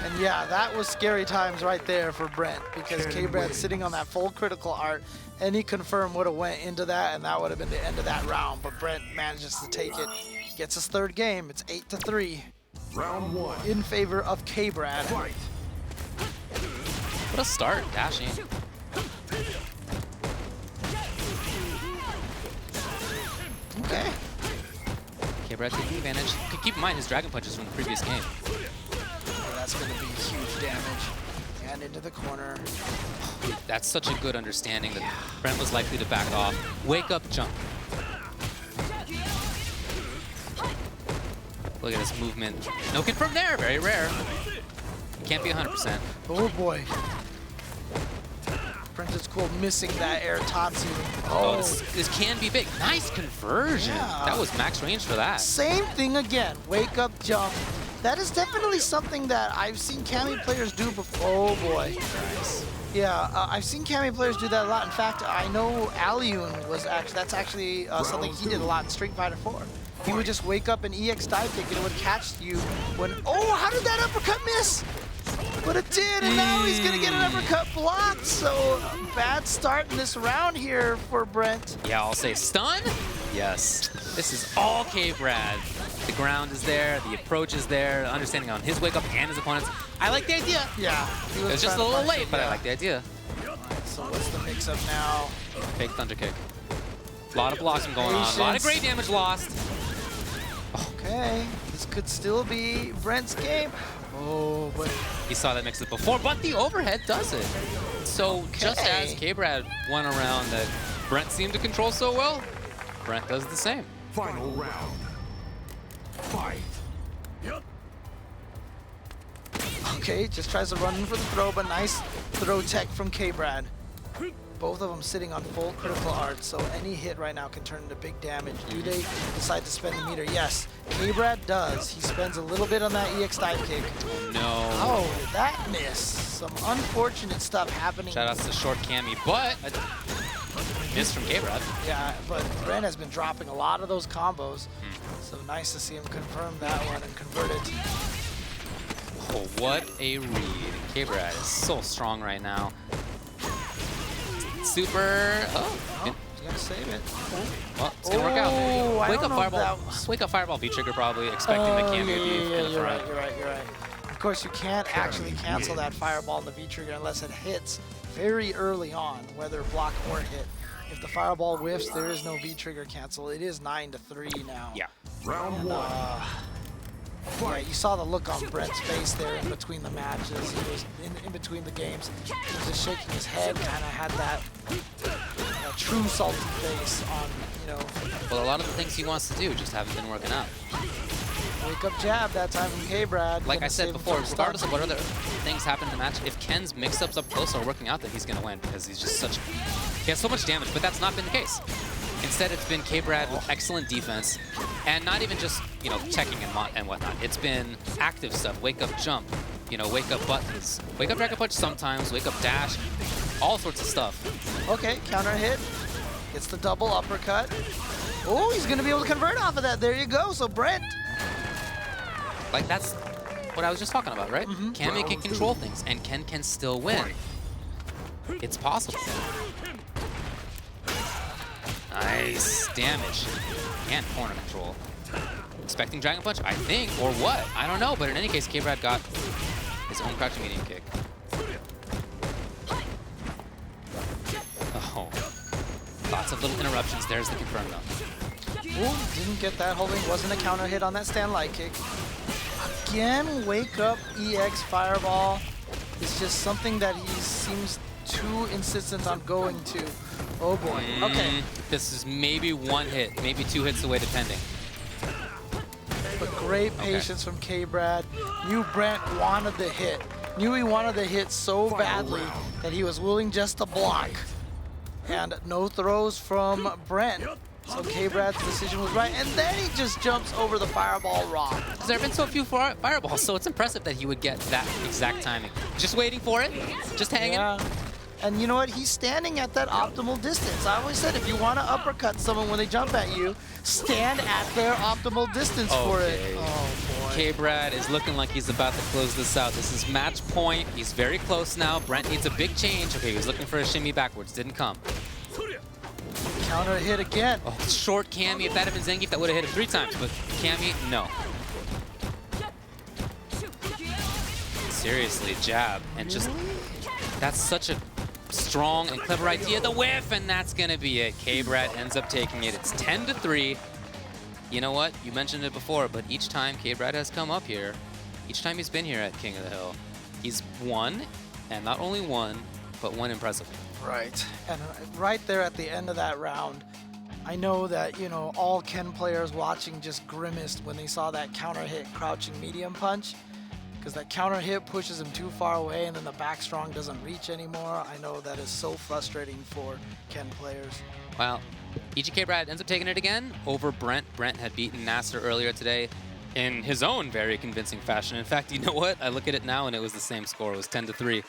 And yeah, that was scary times right there for Brent, because KBrad's sitting on that full critical art. Any confirm would have went into that, and that would have been the end of that round. But Brent manages to take it. Gets his 3rd game. It's 8-3 Round 1. in favor of KBrad. Fight. What a start, dashing. Okay. KBrad taking advantage. Keep in mind his Dragon Punch is from the previous game. That's going to be huge damage. And into the corner. That's such a good understanding that Brent was likely to back off. Wake up, jump. Look at his movement. No confirm there, very rare. Can't be 100%. Oh boy. Brenttiscool missing that air Tatsu. Oh, this can be big. Nice conversion. Yeah. That was max range for that. Same thing again. Wake up, jump. That is definitely something that I've seen Cammy players do before. Oh boy. Nice. Yeah, I've seen Cammy players do that a lot. In fact, I know Aliun was actually, that's actually something he did a lot in Street Fighter 4. He would just wake up an EX dive kick and it would catch you when, oh, how did that uppercut miss? But it did, and now he's gonna get an uppercut blocked. So bad start in this round here for Brent. Yeah, I'll say stun. Yes. This is all KBrad. The ground is there, the approach is there, understanding on his wake up and his opponent's. I like the idea. Yeah, he was It's just a trying to little punch late, him, but I yeah. like the idea. Alright, so what's the mix up now? Fake thunder kick. A lot of blocking going on. A lot of great damage lost. Okay, this could still be Brent's game. Oh, but He saw that mix up before, but the overhead does it. So just as Okay. KBrad won around that Brent seemed to control so well, Brent does the same. Final round. Fight. okay, just tries to run in for the throw, but nice throw tech from KBrad. Both of them sitting on full critical art, so any hit right now can turn into big damage. Do they decide to spend the meter? Yes, KBrad does. He spends a little bit on that EX dive kick. No. Oh, did that miss? Some unfortunate stuff happening. Shout outs to short Cammy, but a miss from KBrad. Yeah, but Brent has been dropping a lot of those combos, so nice to see him confirm that one and convert it. Oh, what a read. KBrad is so strong right now. Super. Oh, Oh, he's gonna save it. well, it's gonna work out. Oh, I Wake don't up know if fireball. that was- Wake up fireball V trigger probably, expecting that Cammy would be in the you're front. right, you're right, you're right. Of course, you can't actually cancel that fireball in the V trigger unless it hits very early on, whether block or hit. If the fireball whiffs, there is no V trigger cancel. It is 9-3 now. Yeah. Round one. Yeah, you saw the look on Brent's face there in between the matches. He was in between the games. He was just shaking his head, kind of had that true salty face on, you know. Well, a lot of the things he wants to do just haven't been working out. Wake up jab that time from KBrad. Like I Gonna said save him before, from regardless stun. of what other things happen in the match, if Ken's mix-ups up close are working out, then he's going to win because he's just such... He has so much damage, but that's not been the case. Instead, it's been KBrad with excellent defense, and not even just, you know, teching and whatnot. It's been active stuff, wake up jump, you know, wake up buttons, wake up dragon punch sometimes, wake up dash, all sorts of stuff. Okay, counter hit. Gets the double uppercut. Oh, he's going to be able to convert off of that. There you go. So Brent. Like, that's what I was just talking about, right? Cammy can control things, and Ken can still win. It's possible. Nice damage and corner control. Expecting Dragon Punch, I think, or what? I don't know, but in any case, KBrad got his own crouching medium kick. Oh, lots of little interruptions. There's the confirm though. Ooh, didn't get that holding. Wasn't a counter hit on that stand light kick. Again, wake up EX fireball. It's just something that he seems too insistent on going to. Oh boy. Okay. This is maybe one hit, maybe two hits away, depending. But great patience from KBrad. Knew Brent wanted the hit. Knew he wanted the hit so badly that he was willing just to block. And no throws from Brent. So KBrad's decision was right. And then he just jumps over the fireball raw. There have been so few fireballs, so it's impressive that he would get that exact timing. Just waiting for it, just hanging. Yeah. And you know what? He's standing at that optimal distance. I always said if you want to uppercut someone when they jump at you, stand at their optimal distance for it. Okay. Oh, boy. KBrad is looking like he's about to close this out. This is match point. He's very close now. Brent needs a big change. Okay, he was looking for a shimmy backwards. Didn't come. Counter hit again. Oh, short Cammy. If that had been Zangief, that would have hit him 3 times. But Cammy, no. Seriously, jab. And just, that's such a strong and clever idea. The whiff, and that's going to be it. KBrad ends up taking it. It's 10-3. You know what? You mentioned it before, but each time KBrad has come up here, each time he's been here at King of the Hill, he's won, and not only won, but won impressively. Right. And right there at the end of that round, I know that, you know, all Ken players watching just grimaced when they saw that counter hit crouching medium punch. Because that counter hit pushes him too far away and then the back strong doesn't reach anymore. I know that is so frustrating for Ken players. Well, KBrad ends up taking it again over Brent. Brent had beaten Nacer earlier today in his own very convincing fashion. In fact, you know what? I look at it now and it was the same score. It was 10-3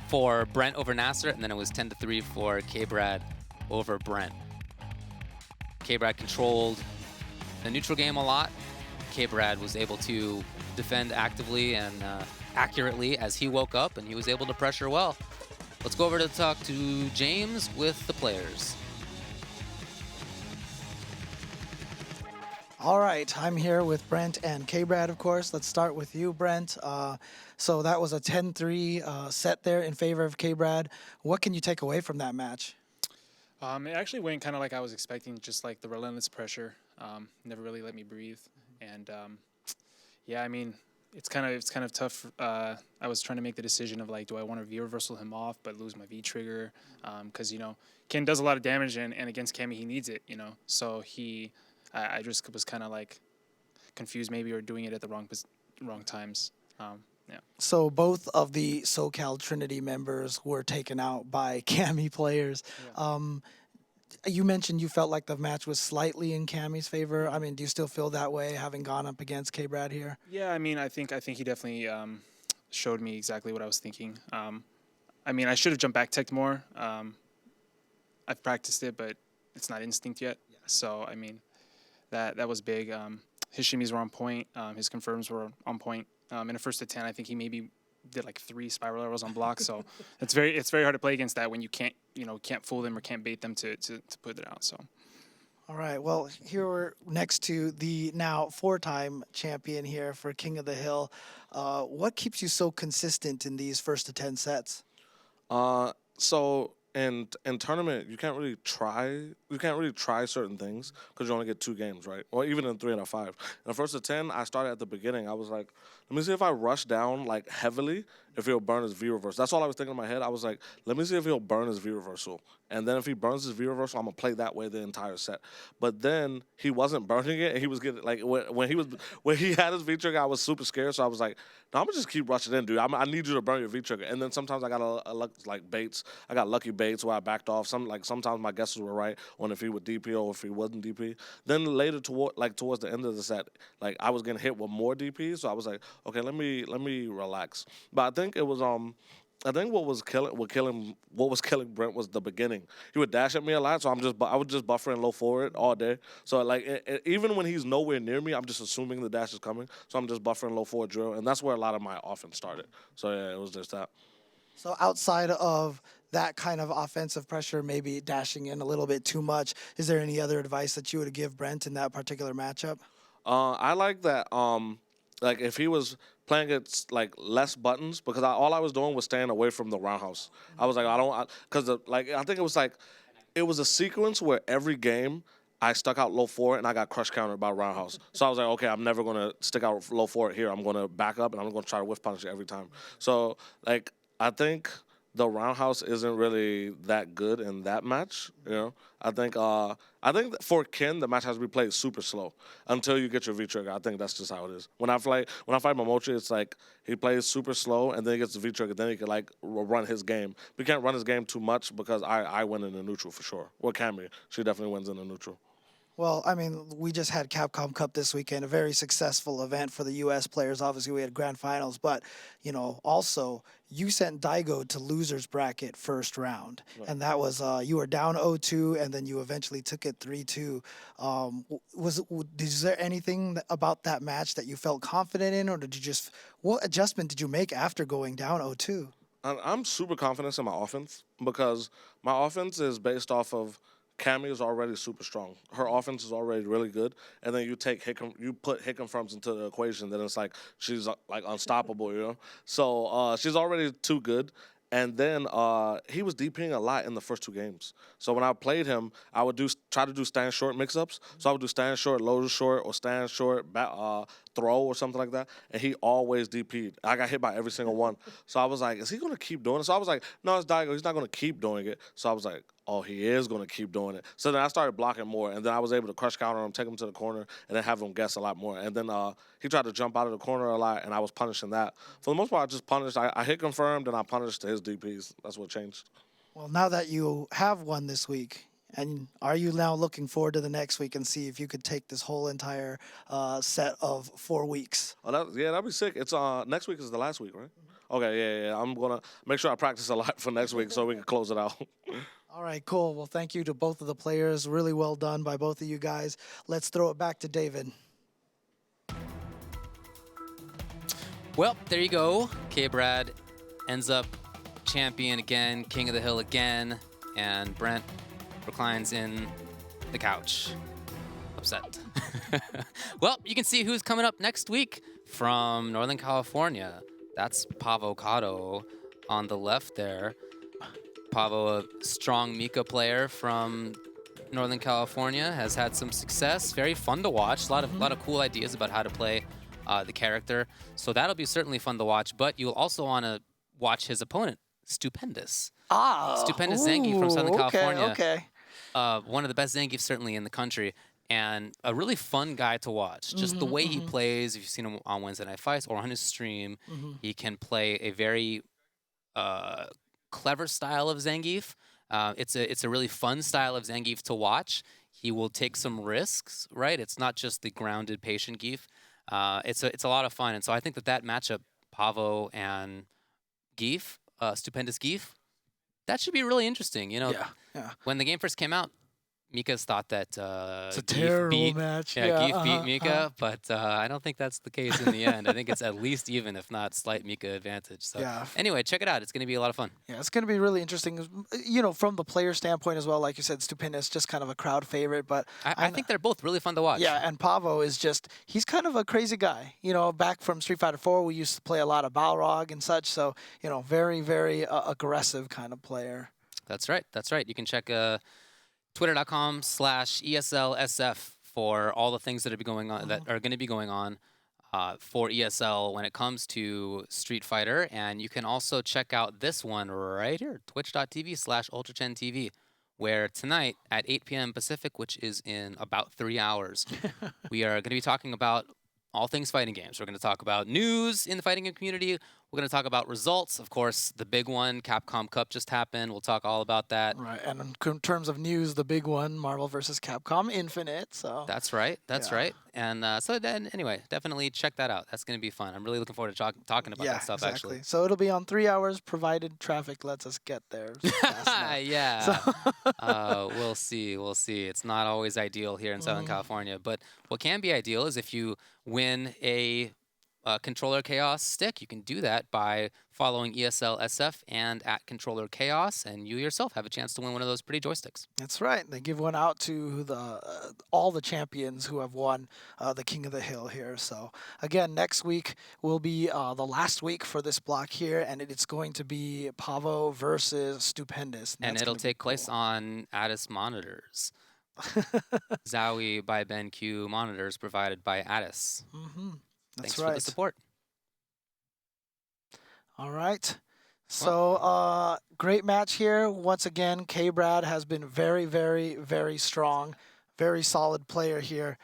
for Brent over Nacer, and then it was 10-3 for KBrad over Brent. KBrad controlled the neutral game a lot. KBrad was able to defend actively and accurately as he woke up, and he was able to pressure well. Let's go over to talk to James with the players. All right, I'm here with Brent and KBrad, of course. Let's start with you, Brent. So that was a 10-3 set there in favor of KBrad. What can you take away from that match? It actually went kind of like I was expecting, just like the relentless pressure. Never really let me breathe. And yeah, I mean, it's kind of tough. I was trying to make the decision of like, do I want to V reversal him off but lose my V trigger? Because, you know, Ken does a lot of damage, and against Cammy he needs it, you know. So I just was kind of like confused maybe, or doing it at the wrong times. Yeah. So both of the SoCal Trinity members were taken out by Cammy players. Yeah. You mentioned you felt like the match was slightly in Cammy's favor. I mean, do you still feel that way, having gone up against KBrad here? Yeah, I mean, I think he definitely showed me exactly what I was thinking. I mean, I should have jumped back teched more. I've practiced it, but it's not instinct yet. Yeah. So I mean, that was big. His shimmies were on point. His confirms were on point. In the first to 10, I think he maybe did like 3 spiral arrows on block. So it's very hard to play against that when you can't fool them or can't bait them to put it out. So. All right. Well, here we're next to the now 4-time champion here for King of the Hill. What keeps you so consistent in these first to 10 sets? So in tournament, you can't really try certain things because you only get 2 games, right? Or even in 3 out of 5. In the first of 10, I started at the beginning. I was like, let me see if I rush down like heavily, if he'll burn his V reverse. That's all I was thinking in my head. I was like, let me see if he'll burn his V reversal, and then if he burns his V reversal, I'm gonna play that way the entire set. But then he wasn't burning it, and he was getting like when he had his V trigger, I was super scared. So I was like, no, I'm gonna just keep rushing in, dude. I need you to burn your V trigger. And then sometimes I got like baits. I got lucky baits where I backed off. Sometimes my guesses were right on if he would DP or if he wasn't DP. Then later towards the end of the set, like I was getting hit with more DP, so I was like, okay, let me relax. But I think it was I think what was killing Brent was the beginning. He would dash at me a lot, so I was just buffering low forward all day. So like even when he's nowhere near me, I'm just assuming the dash is coming. So I'm just buffering low forward drill, and that's where a lot of my offense started. So yeah, it was just that. So outside of that kind of offensive pressure, maybe dashing in a little bit too much, is there any other advice that you would give Brent in that particular matchup? I like that. Like if he was playing it like less buttons, because all I was doing was staying away from the roundhouse. I was like, because I think it was a sequence where every game I stuck out low forward and I got crush countered by roundhouse. So I was like, okay, I'm never gonna stick out low forward here. I'm gonna back up and I'm gonna try to whiff punish it every time. So like I think the roundhouse isn't really that good in that match. You know, I think for Ken the match has to be played super slow until you get your V trigger. I think that's just how it is. When I fight Momochi, it's like he plays super slow and then he gets the V trigger. Then he can like run his game. But he can't run his game too much because I win in the neutral for sure. Well, Cammy, she definitely wins in the neutral. Well, I mean, we just had Capcom Cup this weekend, a very successful event for the U.S. players. Obviously, we had grand finals, but, you know, also you sent Daigo to losers bracket first round, and that was you were down 0-2, and then you eventually took it 3-2. Is there anything about that match that you felt confident in, or what adjustment did you make after going down 0-2? I'm super confident in my offense because my offense is based off of Cammy is already super strong. Her offense is already really good, and then you put hit confirms into the equation, then it's like she's like unstoppable, you know. So she's already too good. And then he was DPing a lot in the first 2 games. So when I played him, I would try to do stand short mix-ups. So I would do stand short, low short, or stand short, throw or something like that. And he always DP'd. I got hit by every single one. So I was like, is he going to keep doing it? So I was like, no, it's Daigo. He's not going to keep doing it. So I was like, oh, he is going to keep doing it. So then I started blocking more. And then I was able to crush counter him, take him to the corner, and then have him guess a lot more. And then he tried to jump out of the corner a lot, and I was punishing that. For the most part, I just punished. I hit confirmed, and I punished his DPs. That's what changed. Well, now that you have won this week, and are you now looking forward to the next week and see if you could take this whole entire set of 4 weeks? Oh, that'd be sick. It's next week is the last week, right? Okay, yeah. I'm gonna make sure I practice a lot for next week so we can close it out. All right, cool. Well, thank you to both of the players. Really well done by both of you guys. Let's throw it back to David. Well, there you go. KBrad ends up champion again, king of the hill again, and Brent reclines in the couch, upset. Well, you can see who's coming up next week from Northern California. That's Pavocado on the left there. Pavo, a strong Mika player from Northern California, has had some success. Very fun to watch. A lot of cool ideas about how to play the character. So that'll be certainly fun to watch. But you'll also want to watch his opponent, Stupendous. Stupendous Zangief from Southern California. Okay. One of the best Zangiefs certainly in the country. And a really fun guy to watch. Just the way he plays, if you've seen him on Wednesday Night Fights or on his stream, he can play a very clever style of Zangief. It's a really fun style of Zangief to watch. He will take some risks, right? It's not just the grounded, patient Gief. It's a lot of fun. And so I think that matchup, Pavo and Gief, Stupendous Gief, that should be really interesting. You know, when the game first came out, Mika's thought that it's a terrible match. Gief beat Mika, but I don't think that's the case in the end. I think it's at least even, if not slight Mika advantage. So anyway, check it out. It's going to be a lot of fun. Yeah, it's going to be really interesting. You know, from the player standpoint as well, like you said, Stupendous, just kind of a crowd favorite. But I think they're both really fun to watch. Yeah, and Pavo is he's kind of a crazy guy. You know, back from Street Fighter 4, we used to play a lot of Balrog and such. So, you know, very, very aggressive kind of player. That's right. That's right. You can check twitter.com/ESLSF for all the things that are going to be going on for ESL when it comes to Street Fighter. And you can also check out this one right here, twitch.tv/UltraChenTV, where tonight at 8 p.m. Pacific, which is in about 3 hours, we are going to be talking about all things fighting games. We're going to talk about news in the fighting game community. We're going to talk about results. Of course, the big one, Capcom Cup just happened. We'll talk all about that. Right, and in terms of news, the big one, Marvel versus Capcom Infinite. So That's right. That's Yeah. right. And so then, anyway, definitely check that out. That's going to be fun. I'm really looking forward to talking about that stuff, exactly. actually. So it'll be on 3 hours, provided traffic lets us get there fast enough. Yeah. So We'll see. We'll see. It's not always ideal here in Southern California, but what can be ideal is if you win a Controller Chaos stick. You can do that by following ESL SF and at Controller Chaos, and you yourself have a chance to win one of those pretty joysticks. That's right. They give one out to all the champions who have won the King of the Hill here. So again, next week will be the last week for this block here, and it's going to be Pavo versus Stupendous. And that's it'll gonna be take place cool. on Addis monitors. Zowie by BenQ monitors provided by Addis. That's Thanks right. for the support. All right. So great match here. Once again, KBrad has been very, very, very strong, very solid player here.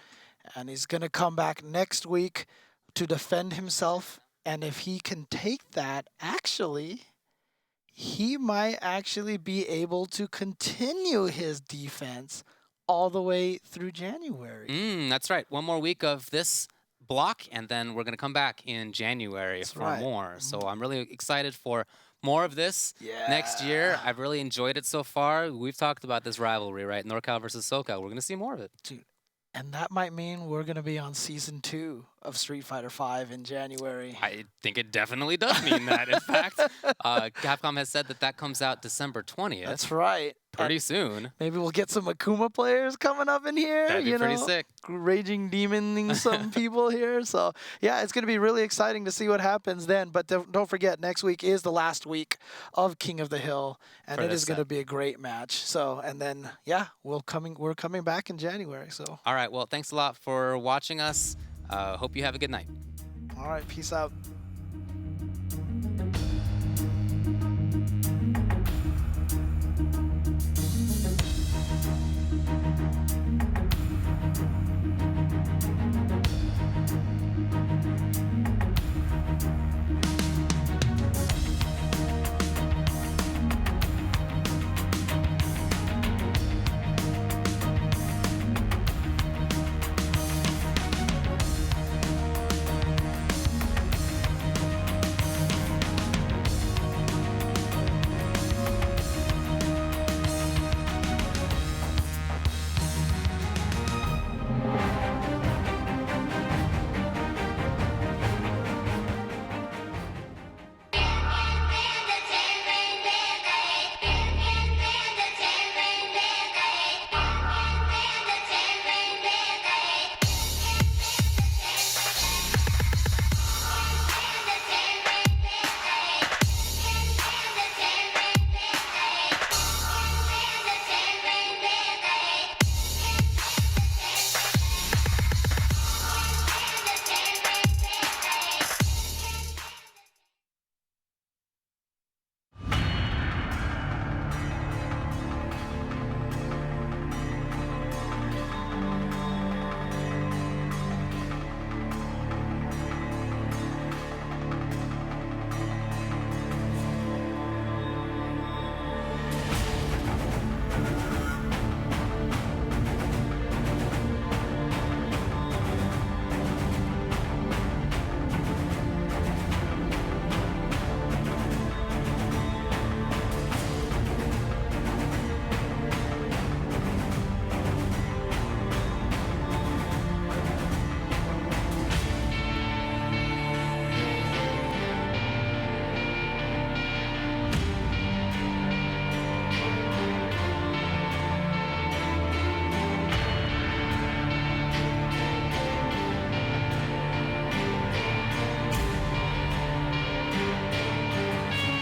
And he's going to come back next week to defend himself. And if he can take that, actually, he might actually be able to continue his defense all the way through January. That's right. One more week of this block, and then we're going to come back in January for right. more. So I'm really excited for more of this next year. I've really enjoyed it so far. We've talked about this rivalry, right? NorCal versus SoCal. We're going to see more of it. Dude, and that might mean we're going to be on Season 2 of Street Fighter V in January. I think it definitely does mean that. In fact, Capcom has said that comes out December 20th. That's right. Pretty And soon. maybe we'll get some Akuma players coming up in here. That'd be you pretty know, sick. Raging demoning some people here. So, yeah, it's going to be really exciting to see what happens then. But don't forget, next week is the last week of King of the Hill, and For it this is going to set. be a great match. So, and then, yeah, we're coming back in January. So, All right. Well, thanks a lot for watching us. Hope you have a good night. all right, peace out.